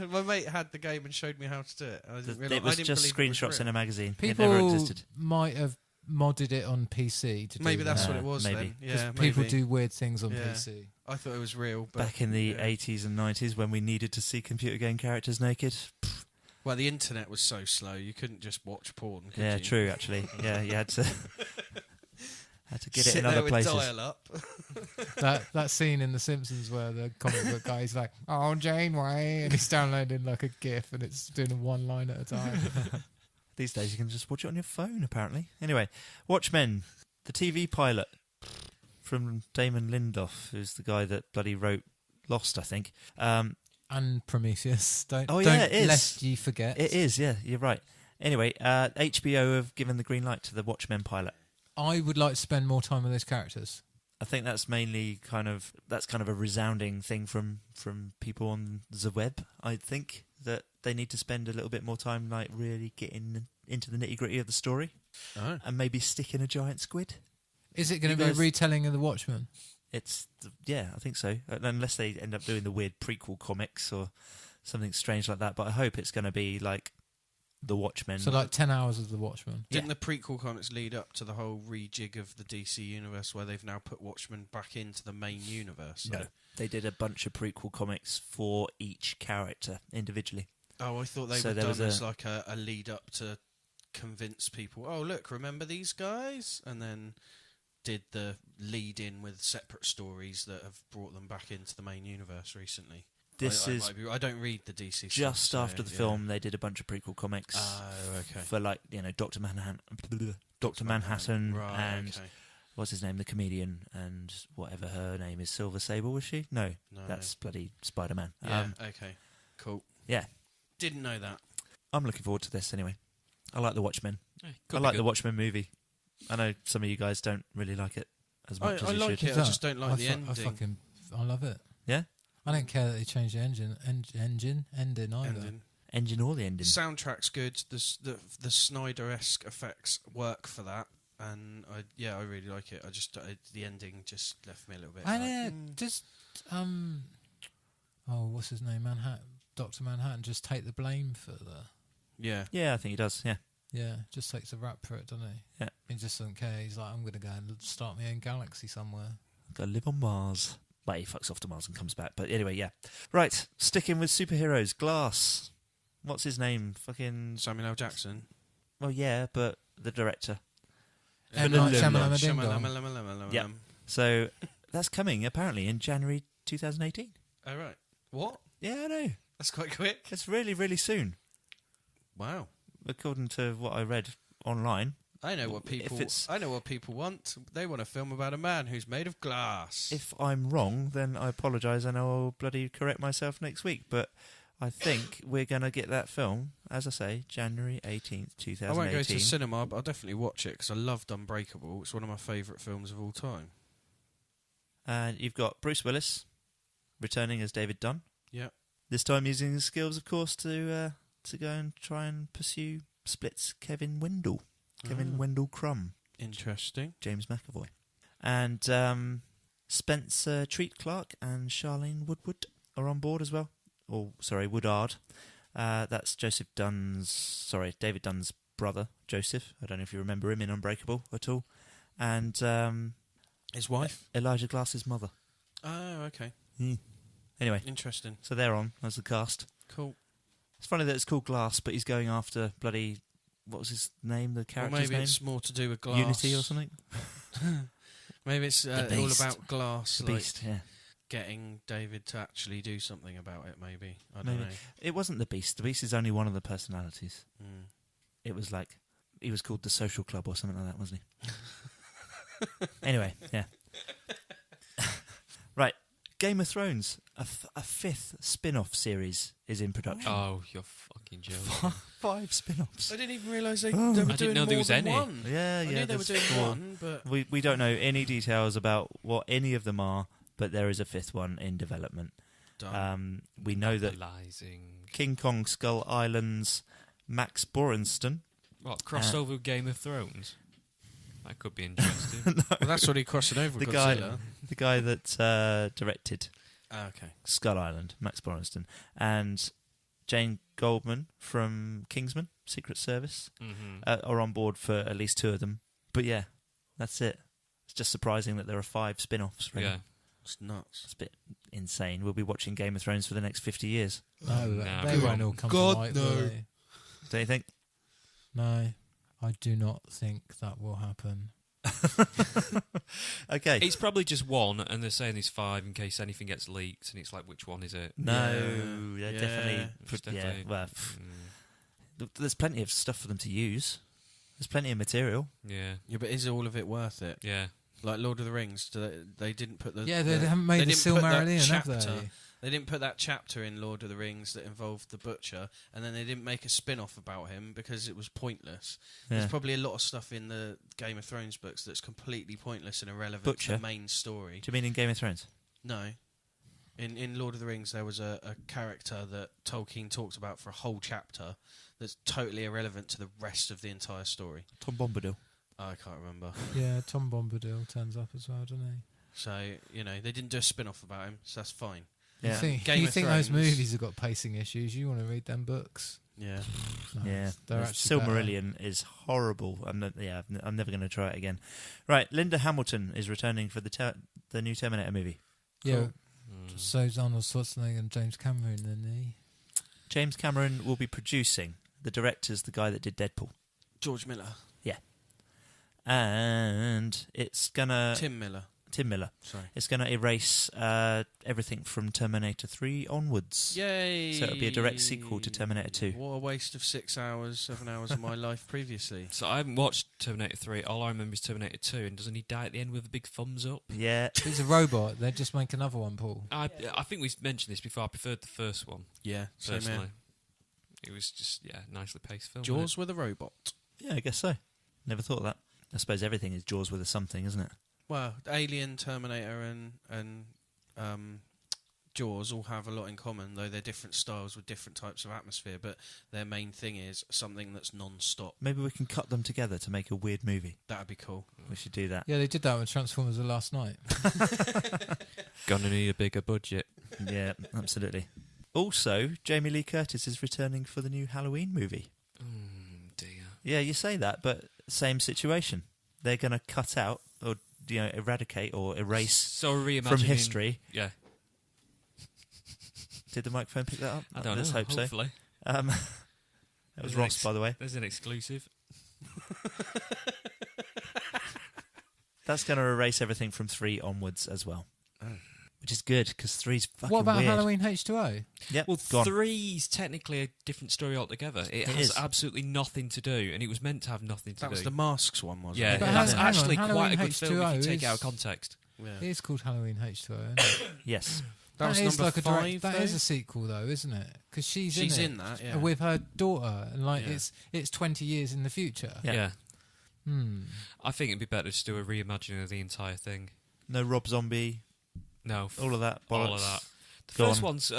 My mate had the game and showed me how to do it. I didn't realise, It was I didn't just believe it screenshots was in real. a magazine. It People never existed. might have modded it on PC to Maybe do that's that. what it was maybe. then. 'Cause Yeah, people maybe. do weird things on Yeah. PC. I thought it was real. But Back in the yeah. 80s and 90s when we needed to see computer game characters naked. Well, the internet was so slow, you couldn't just watch porn, could Yeah, you? true, actually. Yeah, you had to get it Sit in there other with places. dial-up. that scene in The Simpsons where the comic book guy's like, "Oh, Janeway," and he's downloading like a GIF, and it's doing one line at a time. These days you can just watch it on your phone, apparently. Anyway, Watchmen, the TV pilot from Damon Lindelof, who's the guy that bloody wrote Lost, I think. And Prometheus. Don't it is. lest ye forget. It is, yeah, you're right. Anyway, HBO have given the green light to the Watchmen pilot. I would like to spend more time with those characters. I think that's mainly kind of a resounding thing from people on the web. I think that they need to spend a little bit more time, like really getting into the nitty gritty of the story, and maybe stick in a giant squid. Is it going You to be a guys- retelling of The Watchmen? Yeah, I think so. Unless they end up doing the weird prequel comics or something strange like that. But I hope it's going to be like the Watchmen. So like 10 hours of The Watchmen. Didn't the prequel comics lead up to the whole rejig of the DC universe where they've now put Watchmen back into the main universe? No, they did a bunch of prequel comics for each character individually. Oh, I thought they So were there done was as like a lead up to convince people, oh, look, remember these guys? And then did the lead in with separate stories that have brought them back into the main universe recently. I don't read the DC stuff, just so, after the film. They did a bunch of prequel comics okay. for Dr. Manhattan, Right, and okay. what's his name, the comedian, and whatever her name is, Silver Sable, was she? No, that's bloody Spider-Man. Yeah, okay, cool. Yeah, Didn't know that. I'm looking forward to this anyway. I like the Watchmen. Could I be like good. the Watchmen movie. I know some of you guys don't really like it as much as I you like should. it. I just don't like the ending. I love it. Yeah? I don't care that they changed the ending either. Ending. Engine or the ending. Soundtrack's good. The Snyder-esque effects work for that, and I really like it. The ending just left me a little bit. What's his name? Dr. Manhattan just take the blame for the. Yeah. Yeah, I think he does, yeah. Yeah, just takes the rap for it, doesn't he? Yeah. He just doesn't care. He's like, I'm going to go and start my own galaxy somewhere. Go live on Mars. Well, he fucks off to Mars and comes back. But anyway, yeah. Right, sticking with superheroes. Glass. What's his name? Fucking... Samuel L. Jackson. Well, yeah, but the director. M. Night Shyamalan. Yeah. So that's coming, apparently, in January 2018. Oh, right. What? Yeah, I know. That's quite quick. It's really, really soon. Wow. According to what I read online. I know what people want. They want a film about a man who's made of glass. If I'm wrong, then I apologise and I'll bloody correct myself next week. But I think we're going to get that film, as I say, January 18th, 2018. I won't go to the cinema, but I'll definitely watch it because I loved Unbreakable. It's one of my favourite films of all time. And you've got Bruce Willis returning as David Dunn. Yeah. This time using his skills, of course, to go and try and pursue Split's Kevin Wendell. Kevin Wendell Crumb. Interesting. James McAvoy. And Spencer Treat Clark and Charlene Woodward are on board as well. Woodard. That's David Dunn's brother, Joseph. I don't know if you remember him in Unbreakable at all. And his wife? Elijah Glass's mother. Oh, okay. Anyway. Interesting. So they're on as the cast. Cool. It's funny that it's called Glass, but he's going after bloody... What was his name, the character's name? Maybe it's more to do with glass. Unity or something? Maybe it's all about glass. The Beast, yeah. Getting David to actually do something about it, maybe. I don't know. It wasn't the Beast. The Beast is only one of the personalities. It was like... He was called the Social Club or something like that, wasn't he? Anyway, yeah. Right. Game of Thrones, a fifth spin-off series is in production. Oh, you're fucking joking. 5 spin-offs. I didn't even realise they I were didn't doing know there more was than any. one. Yeah, I knew they were doing 4. one, but... We don't know any details about what any of them are, but there is a 5th one in development. We know that King Kong Skull Island's Max Borenston... What, crossed over with Game of Thrones? That could be interesting. No. Well, that's what he crossed over the Godzilla. guy that directed Okay. Skull Island, Max Borenston, and Jane Goldman from Kingsman, Secret Service, are on board for at least 2 of them. But yeah, that's it. It's just surprising that there are 5 spin-offs. Really. Yeah. It's nuts. It's a bit insane. We'll be watching Game of Thrones for the next 50 years. No, they won't all come to light, will they? Don't you think? No, I do not think that will happen. Okay. It's probably just one, and they're saying there's 5 in case anything gets leaked, and it's like, which one is it? No, Yeah. definitely. It's definitely- Well, there's plenty of stuff for them to use. There's plenty of material. Yeah. Yeah, but is all of it worth it? Yeah. Like Lord of the Rings, they didn't put the... Yeah, they haven't made the Silmarillion, have they? They didn't put that chapter in Lord of the Rings that involved the Butcher, and then they didn't make a spin-off about him because it was pointless. Yeah. There's probably a lot of stuff in the Game of Thrones books that's completely pointless and irrelevant Butcher? to the main story. Do you mean in Game of Thrones? No. In Lord of the Rings, there was a character that Tolkien talked about for a whole chapter that's totally irrelevant to the rest of the entire story. Tom Bombadil. I can't remember. Yeah, Tom Bombadil turns up as well, doesn't he? So, they didn't do a spin-off about him, so that's fine. Yeah. Game You of think those Thrones. movies have got pacing issues? You want to read them books? Yeah. No, Yeah, they're actually Silmarillion is horrible. I'm never going to try it again. Right, Linda Hamilton is returning for the new Terminator movie. better. Yeah, Cool. so's Arnold Schwarzenegger and James Cameron, then he. James Cameron will be producing. The director's the guy that did Deadpool. George Miller. And it's gonna... Tim Miller. Tim Miller. Sorry. It's going to erase everything from Terminator 3 onwards. Yay! So it'll be a direct sequel to Terminator 2. What a waste of 7 hours of my life previously. So I haven't watched Terminator 3. All I remember is Terminator 2. And doesn't he die at the end with a big thumbs up? Yeah. He's a robot. They'd just make another one, Paul. I think we mentioned this before. I preferred the first one, Yeah, same personally. here. It was just, nicely paced film. Jaws with a robot. Yeah, I guess so. Never thought of that. I suppose everything is Jaws with a something, isn't it? Well, Alien, Terminator, and Jaws all have a lot in common, though they're different styles with different types of atmosphere. But their main thing is something that's non-stop. Maybe we can cut them together to make a weird movie. That'd be cool. We should do that. Yeah, they did that with Transformers the last night. Gonna need a bigger budget. Yeah, absolutely. Also, Jamie Lee Curtis is returning for the new Halloween movie. Dear. Yeah, you say that, but same situation. They're going to cut out or eradicate or erase So reimagining from history. Yeah. Did the microphone pick that up? I don't Let's know. hope Hopefully. so. That was There's Ross, by the way. There's an exclusive. That's going to erase everything from 3 onwards as well. Oh. Which is good, because 3's fucking What about weird. Halloween H2O? Yep, Well, gone. 3's technically a different story altogether. It has is. absolutely nothing to do, and it was meant to have nothing to That do. was the Masks one, wasn't yeah, it? But that's hang on, actually quite a Halloween good film if you H2O take it out of is- context. Yeah. It is called Halloween H2O, isn't it? Yes. That was is number like a 5, That though? is a sequel, though, isn't it? Because she's She's in it in that, yeah. with her daughter, and Yeah. it's 20 years in the future. Yeah. Yeah. Hmm. I think it'd be better to do a reimagining of the entire thing. No Rob Zombie, No, all of that. all bollocks. of that. The Go first on. one's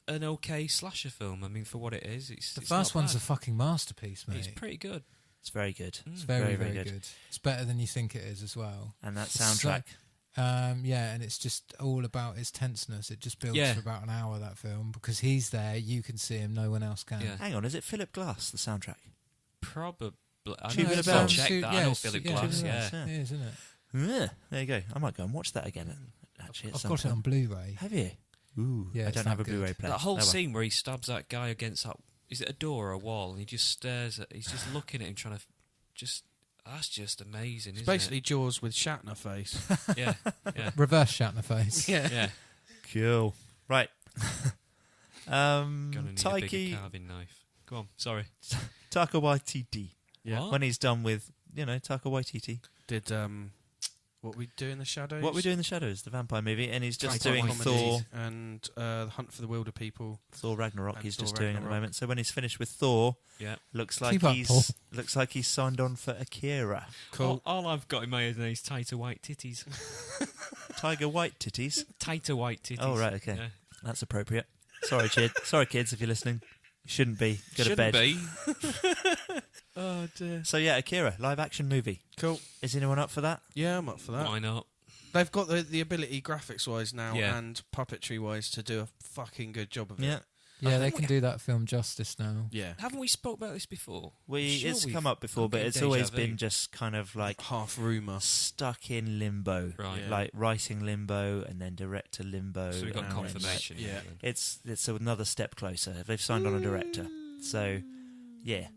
an okay slasher film. I mean, for what it is, it's The it's first not one's a bad. fucking masterpiece, mate. It's pretty good. It's very good. It's very, very very good. good. It's better than you think it is as well. And that So- soundtrack. Yeah, and it's just all about its tenseness. It just builds Yeah. for about an hour, that film, because he's there, you can see him, no one else can. Yeah. Hang on, is it Philip Glass, the soundtrack? Probably. I Tubular need to Bells. check that. I know Philip Glass. Tubular Yeah. Bells. It is, isn't it? Yeah, there you go. I might go and watch that again. Actually, at I've some got it point. on Blu-ray. Have you? Ooh, Yeah, I it's don't have a that good. Blu-ray player. That whole Oh, well. scene where he stabs that guy against that, is it a door or a wall, and he just stares at, he's just looking at him trying to that's just amazing, It's isn't basically Jaws with Shatner face. it? Yeah, yeah. Reverse Shatner face. Yeah. Cool. Right. Gonna need a bigger Taika carving knife. Go on, sorry. Waititi. Yeah. What? When he's done with, Taika Waititi. Did What We Do in the Shadows? What We Do in the Shadows, the vampire movie, and he's just Taika doing Waititi Thor and The Hunt for the Wilder People. Ragnarok. And He's Thor just doing at the Ragnarok. moment. So when he's finished with Thor, Yeah. looks like Keep up, Paul. he's signed on for Akira. Cool. All I've got in my head is tighter white titties. Tiger White titties. Tighter white titties. Oh, right, okay. Yeah. That's appropriate. Sorry, kids, if you're listening. You shouldn't be. Go to Shouldn't bed. be. Oh dear. So yeah, Akira, live action movie. Cool. Is anyone up for that? Yeah, I'm up for that. Why not? They've got the ability graphics wise now Yeah. and puppetry wise to do a fucking good job of Yeah. it. Yeah, they can do that film justice now. Yeah. Haven't we spoke about this before? It's we've- come up before, I'm but getting it's deja always vu. been just kind of like Half rumour. stuck in limbo. Right. Yeah. Like writing limbo and then director limbo. So we got and then, confirmation. yeah. then. It's another step closer. They've signed on a director. So, yeah,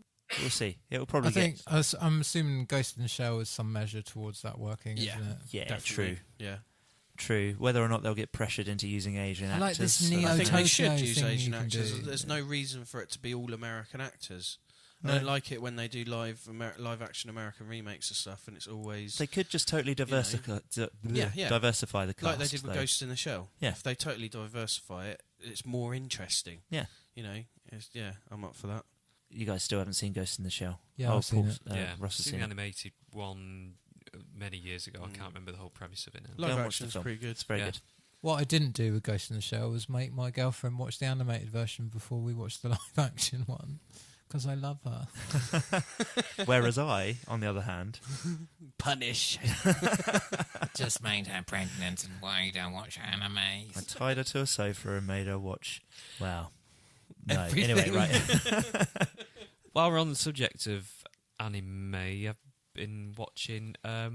we'll see. It will probably I think I'm assuming Ghost in the Shell is some measure towards that working, Yeah. isn't it? Yeah, Definitely. Yeah. true. Whether or not they'll get pressured into using Asian I actors. like this so Neo I that's think fine. they should Tokyo use thing Asian you can actors. do. There's no reason for it to be all American actors. No. I don't like it when they do live action American remakes of stuff, and it's always They could just totally diversify the cast. like they did with though. Ghost in the Shell. Yeah. If they totally diversify it, it's more interesting. Yeah. I'm up for that. You guys still haven't seen Ghost in the Shell? Yeah, I've seen Paul's- it. Yeah. Ross has Seen seen the it. animated one many years ago. I can't remember the whole premise of it now. Go Live and watch the action's film. pretty good. It's very Yeah. good. What I didn't do with Ghost in the Shell was make my girlfriend watch the animated version before we watched the live action one, because I love her. Whereas I, on the other hand, Punish. Just made her pregnant, and why you don't watch anime? I tied her to a sofa and made her watch. Wow. No. Everything. Anyway, right. While we're on the subject of anime, I've been watching. I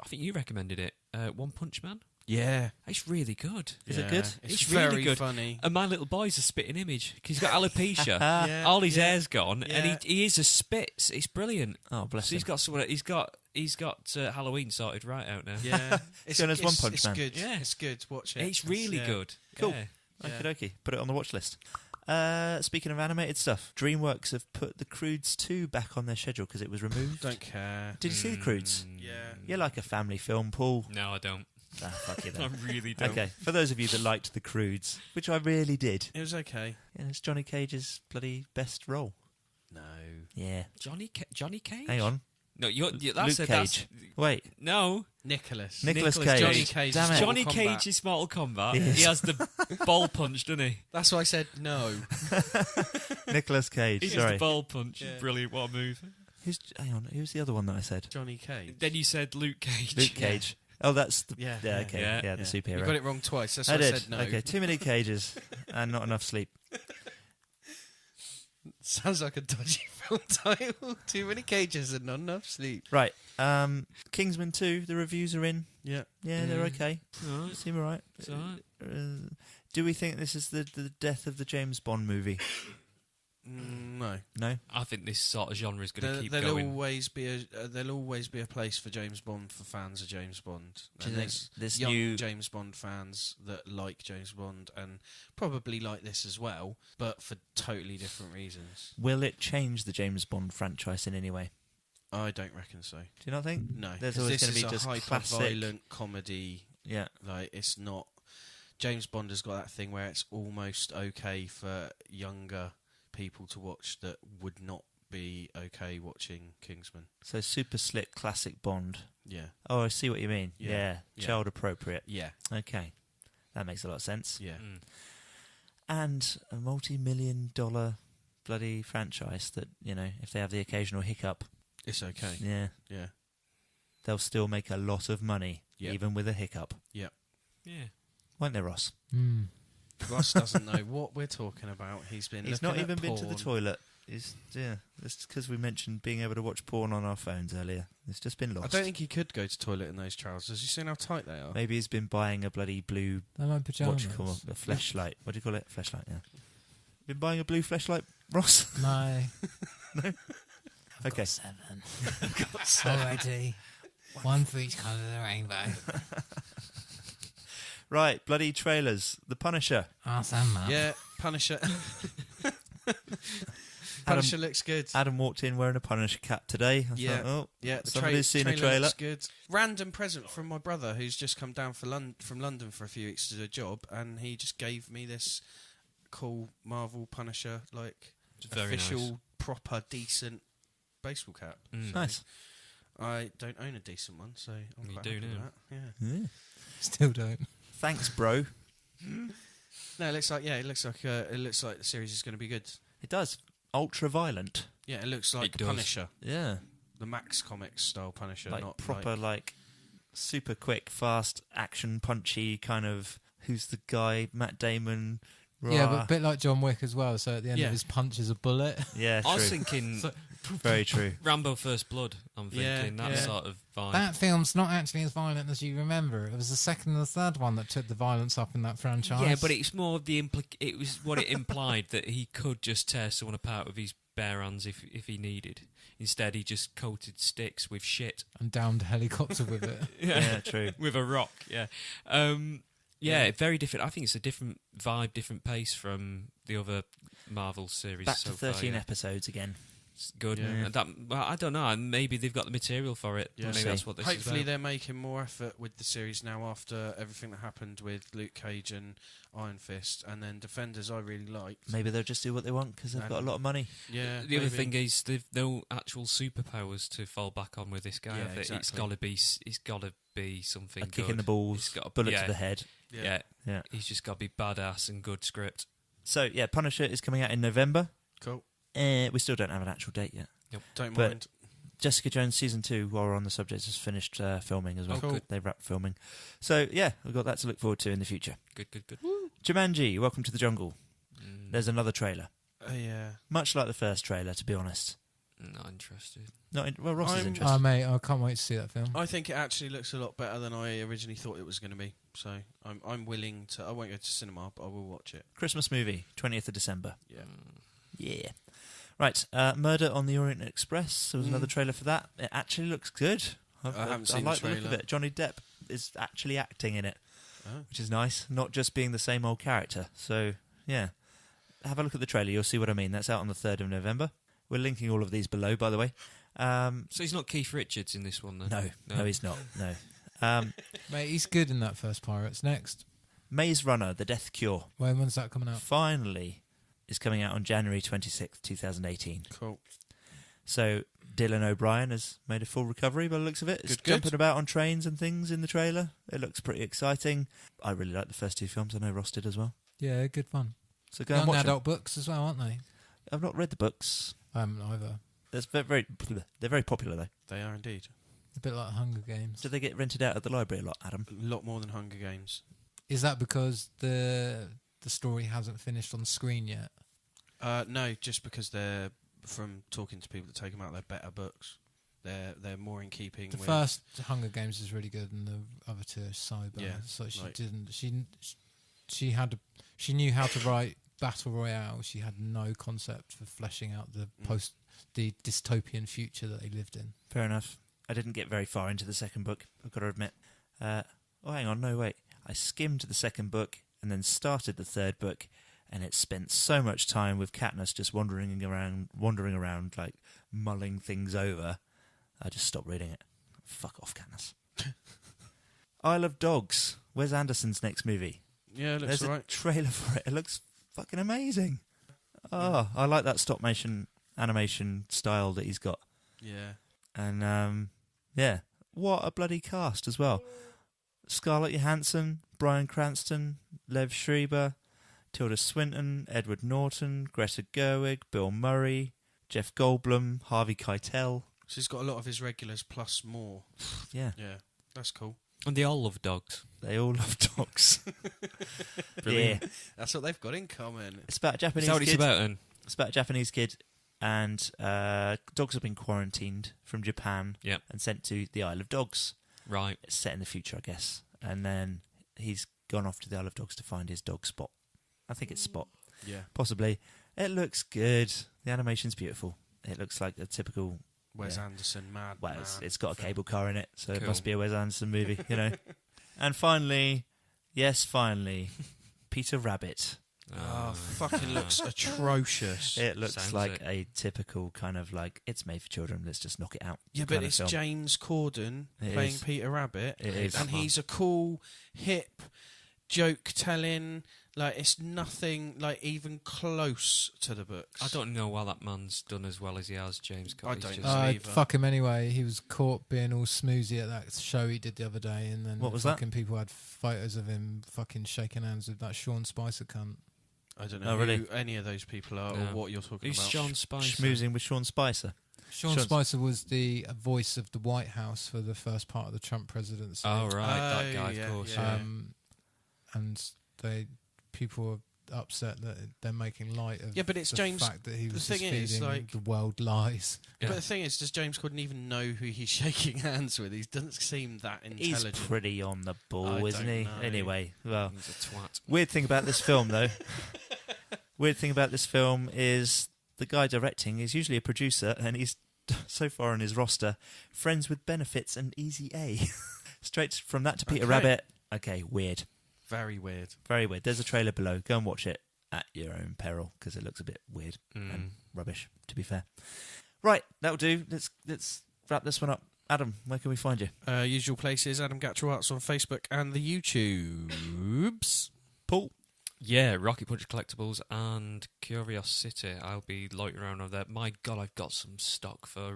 think you recommended it. One Punch Man. Yeah. It's really good. Is it good? It's, It's very really good. funny. And my little boy's a spitting image because he's got alopecia. Yeah, All his yeah, hair's gone, yeah. and he is a spits. It's brilliant. Oh, bless So he's him. got he's got Halloween sorted right out now. Yeah, It's known as One Punch it's Man. good. Yeah. It's good. Watch it. It's really yeah. good. Cool. Yeah. Yeah. Okie dokie. Put it on the watch list. Speaking of animated stuff, DreamWorks have put The Croods 2 back on their schedule because it was removed. Don't care. Did you see The Croods? Yeah. You're like a family film, Paul. No, I don't. Ah, fuck you I then. really don't. Okay, for those of you that liked The Croods, which I really did, It was okay. yeah, it's Johnny Cage's bloody best role. No. Yeah. Johnny Cage? Hang on. No, Luke that's Cage. Wait. No, Nicolas Nicholas. Cage. Johnny Cage. Damn it. Johnny Mortal Cage Kombat. is Mortal Kombat. Yes. He has the ball punch, doesn't he? That's why I said no. Nicolas Cage. He does Sorry. the ball punch. Yeah. Brilliant, what a move. Hang on. Who's the other one that I said? Johnny Cage. Then you said Luke Cage. Luke Cage. Oh, that's the. Yeah, Yeah. yeah, Okay. yeah, Yeah. The superhero. You got it wrong twice. That's I why I did. said no. Okay. Too many cages and not enough sleep. Sounds like a dodgy film title. Too many cages and not enough sleep. Right. Kingsman 2. The reviews are in. Yeah. Yeah, they're okay. Alright, Seem alright. it's alright. Do we think this is the death of the James Bond movie? No. No. I think this sort of genre is going to keep There'll going. always be a place for James Bond for fans of James Bond. Do you And think there's this young new- James Bond fans that like James Bond and probably like this as well, but for totally different reasons. Will it change the James Bond franchise in any way? I don't reckon so. Do you not think? No, There's 'cause always this going to is be a just classic. hyper-violent comedy. Yeah. Like, it's not... James Bond has got that thing where it's almost okay for younger people to watch that would not be okay watching Kingsman. So super slick classic Bond. Yeah. Oh, I see what you mean. Yeah. Yeah. Yeah. Child appropriate. Yeah. Okay. That makes a lot of sense. Yeah. Mm. And a multi-million-dollar bloody franchise that, you know, if they have the occasional hiccup, It's okay. yeah, Yeah. they'll still make a lot of money, Yep. even with a hiccup. Yeah. Won't they, Ross? Ross doesn't know what we're talking about. He's been He's looking not at even been to the porn. toilet. That's because we mentioned being able to watch porn on our phones earlier. It's just been lost. I don't think he could go to toilet in those trousers. You seen how tight they are? Maybe he's been buying a bloody blue, They're like pajamas. a fleshlight. What do you call it? Fleshlight, yeah. Been buying a blue fleshlight, Ross? No. Okay. Got 7. Already. One for each colour of the rainbow. Right, bloody trailers. The Punisher. Awesome, man. Yeah, Punisher. Punisher looks good. Adam walked in wearing a Punisher cap today. I Yeah. thought, oh, Yeah, the somebody's seen a trailer. looks good. Random present from my brother who's just come down from London for a few weeks to do a job, and he just gave me this cool Marvel Punisher, like Very official, nice. proper, decent baseball cap. Mm. Nice. I don't own a decent one, so I'm You quite do happy with now. that. Yeah. Yeah. Still don't. Thanks, bro. No, it looks like the series is going to be good. It does. Ultra violent. Yeah, it looks like It does. Punisher, Yeah. the Max Comics style Punisher, Like not proper, like super quick, fast, action, punchy kind of. Who's the guy? Matt Damon. Yeah, rah. but a bit like John Wick as well. So at the end Yeah. of his punch is a bullet. Yeah, I was true. thinking So- Very true. Rambo First Blood. I'm Yeah, thinking that yeah. sort of vibe. That film's not actually as violent as you remember. It was the second and the third one that took the violence up in that franchise. Yeah, but it's more of the it was what it implied that he could just tear someone apart with his bare hands if he needed. Instead, he just coated sticks with shit. and downed a helicopter with it. Yeah, true. With a rock. Yeah. Very different. I think it's a different vibe, different pace from the other Marvel series. Back so to 13 far, yeah. episodes again. It's good. Yeah. And I don't know. Maybe they've got the material for it. Yeah. Maybe See. that's what this Hopefully is about. they're making more effort with the series now after everything that happened with Luke Cage and Iron Fist, and then Defenders I really liked. Maybe they'll just do what they want because they've got a lot of money. Yeah. The other maybe. thing is they've no actual superpowers to fall back on with this guy. Yeah, have they? It's exactly. got to be something A kick good. in the balls, It's gotta- bullet yeah, to the head. Yeah. Yeah. He's just got to be badass and good script. So, yeah, Punisher is coming out in November. Cool. We still don't have an actual date yet. Don't But- mind. Jessica Jones Season 2, while we're on the subject, has finished filming as well. Oh, cool. They've wrapped filming. So, yeah, we've got that to look forward to in the future. Good. Jumanji, Welcome to the Jungle. There's another trailer. Yeah. Much like the first trailer, to be honest. Not interested. Well, Ross is I'm- interested. Oh, mate, I can't wait to see that film. I think it actually looks a lot better than I originally thought it was going to be. So I'm willing to. I won't go to cinema, but I will watch it. Christmas movie, 20th of December. Yeah. Yeah. Right, Murder on the Orient Express. There was another trailer for that. It actually looks good. I haven't seen I like the the look of trailer. it. Johnny Depp is actually acting in it, Oh. which is nice. Not just being the same old character. So, yeah. Have a look at the trailer. You'll see what I mean. That's out on the 3rd of November. We're linking all of these below, by the way. So he's not Keith Richards in this one, then? No, he's not. No. Mate, he's good in that first Pirates. Next. Maze Runner, The Death Cure. When's that coming out? Finally is coming out on January 26th, 2018. Cool. So Dylan O'Brien has made a full recovery by the looks of it. It's jumping about on trains and things in the trailer. It looks pretty exciting. I really like the first 2 films. I know Ross did as well. Yeah, good fun. So go and Young watch adult books as well, aren't they? them. I've not read the books. I haven't either. They're very popular though. They are indeed. A bit like Hunger Games. Do they get rented out at the library a lot, Adam? A lot more than Hunger Games. Is that because the story hasn't finished on screen yet? No, just because they're, from talking to people that take them out, they're better books. They're more in keeping The with... first Hunger Games is really good, and the other 2 are so bad. Yeah, So she like- didn't. She knew how to write battle royale. She had no concept for fleshing out the dystopian future that they lived in. Fair enough. I didn't get very far into the second book, I've got to admit. Oh, hang on, no, wait. I skimmed the second book and then started the third book, and it spent so much time with Katniss just wandering around, like mulling things over. I just stopped reading it. Fuck off, Katniss. Isle of Dogs. Wes Anderson's next movie. Yeah, it looks There's alright. a trailer for it. It looks fucking amazing. Oh, I like that stop motion animation style that he's got. Yeah. And, yeah, what a bloody cast as well. Scarlett Johansson, Bryan Cranston, Lev Schreiber, Tilda Swinton, Edward Norton, Greta Gerwig, Bill Murray, Jeff Goldblum, Harvey Keitel. So he's got a lot of his regulars plus more. Yeah, Yeah, that's cool. And they all love dogs. they all love dogs. Brilliant. Yeah. That's what they've got in common. It's about a Is Japanese that what it's kid. about, then? It's about a Japanese kid, and dogs have been quarantined from Japan Yep. and sent to the Isle of Dogs. Right. It's set in the future, I guess. And then he's gone off to the Isle of Dogs to find his dog Spot. I think it's Spot, Yeah. possibly. It looks good. The animation's beautiful. It looks like a typical... Wes Yeah. Anderson, mad Well, man. it's got a cable car in it, so it Cool. must be a Wes Anderson movie, you know. And finally, Peter Rabbit. Oh, fucking looks atrocious. It looks Sounds like it. a typical kind of like, it's made for children, let's just knock it out. Yeah, kind but of it's film. James Corden It playing is. Peter Rabbit, It is. and he's a cool, hip, joke-telling. Like, it's nothing like even close to the books. I don't know why that man's done as well as he has, James. I He's don't just- know. Either. Fuck him anyway. He was caught being all smoozy at that show he did the other day, and then What was that? fucking people had photos of him fucking shaking hands with that Sean Spicer cunt. I don't know Oh, really? who any of those people are No. or what you're talking Who's about. Sean Spicer? Schmoozing with Sean Spicer. Sean Sean- Spicer was the voice of the White House for the first part of the Trump presidency. Oh, right. That Oh, guy, yeah, of course. yeah. And people are upset that they're making light of Yeah, but it's the James- fact that he the was thing just is, feeding like- the world lies. Yeah. But the thing is, does James Corden even know who he's shaking hands with? He doesn't seem that He's intelligent. pretty on the ball, I isn't don't he? know. Anyway, well, He's a twat. weird thing about this film, though. Weird thing about this film is the guy directing is usually a producer, and he's so far on his roster friends with Benefits and Easy A. Straight from that to Peter Okay. Rabbit. Okay, weird. Very weird. Very weird. There's a trailer below. Go and watch it at your own peril because it looks a bit weird Mm. and rubbish, to be fair. Right, that'll do. Let's wrap this one up. Adam, where can we find you? Usual places, Adam Gatchell Arts on Facebook and the YouTubes. Paul. Yeah, Rocket Punch Collectables and Curiosity. I'll be loitering around over there. My God, I've got some stock for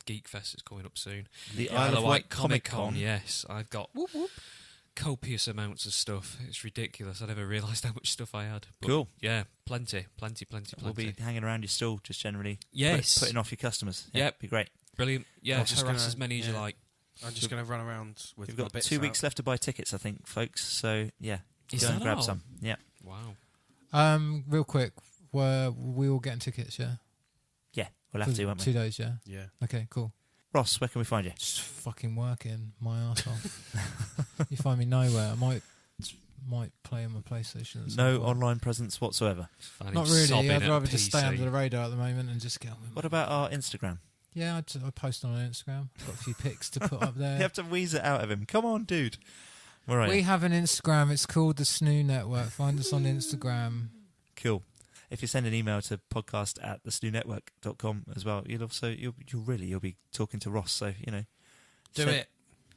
Geek Fest. It's coming up soon. The Isle Isle of Wight Comic Comic-Con. Con. Yes, I've got copious amounts of stuff. It's ridiculous. I never realised how much stuff I had. But Cool. Yeah, plenty. We'll be hanging around your stall, just generally Yes. putting off your customers. Yeah, Yep. be great. Brilliant. Yeah, I'm just harass gonna- as many as you yeah. like. I'm just going to run around with We've my got bits 2 weeks out. left to buy tickets, I think, folks. So, yeah, Is go and that grab all? some. Yeah. Wow. Real quick, were we all getting tickets? Yeah, Yeah, we'll have to, won't we? 2 days. Yeah. Yeah. Okay, cool. Ross, where can we find you? Just fucking working my ass off. You find me nowhere. I might play on my PlayStation. at some No point. online presence whatsoever. Find Not him really. sobbing I'd at rather a just stay PC. under the radar at the moment and just get on with What it. about our Instagram? Yeah, I post on Instagram. Got a few pics to put up there. You have to wheeze it out of him. Come on, dude. All right. We have an Instagram. It's called the SNEW Network. Find us on Instagram. Cool. If you send an email to podcast@thesnewnetwork.com as well, you'll be talking to Ross. So Do send- it.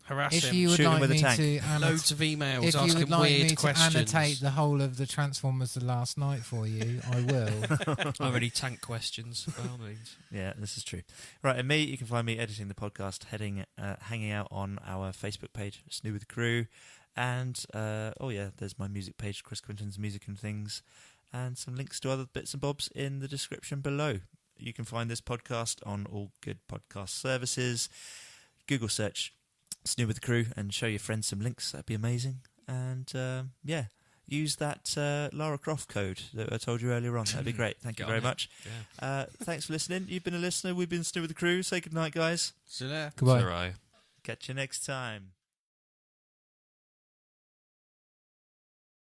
Harass If him. you would Shoot him like with a me tank. to Loads of emails if you asking would like weird me to questions. annotate the whole of the Transformers the last night for you, I will. Already tank questions, by all means. Yeah, this is true. Right, and me, you can find me editing the podcast, hanging out on our Facebook page, SNEW with the Crew, and there's my music page, Chris Quinton's Music and Things, and some links to other bits and bobs in the description below. You can find this podcast on all good podcast services. Google search SNEW with the Crew and show your friends some links. That'd be amazing. And use that Lara Croft code that I told you earlier on. That'd be great. Thank you Get very on it. much. Yeah. Thanks for listening. You've been a listener. We've been SNEW with the Crew. Say goodnight, guys. See you there. Goodbye. Sarai. Catch you next time.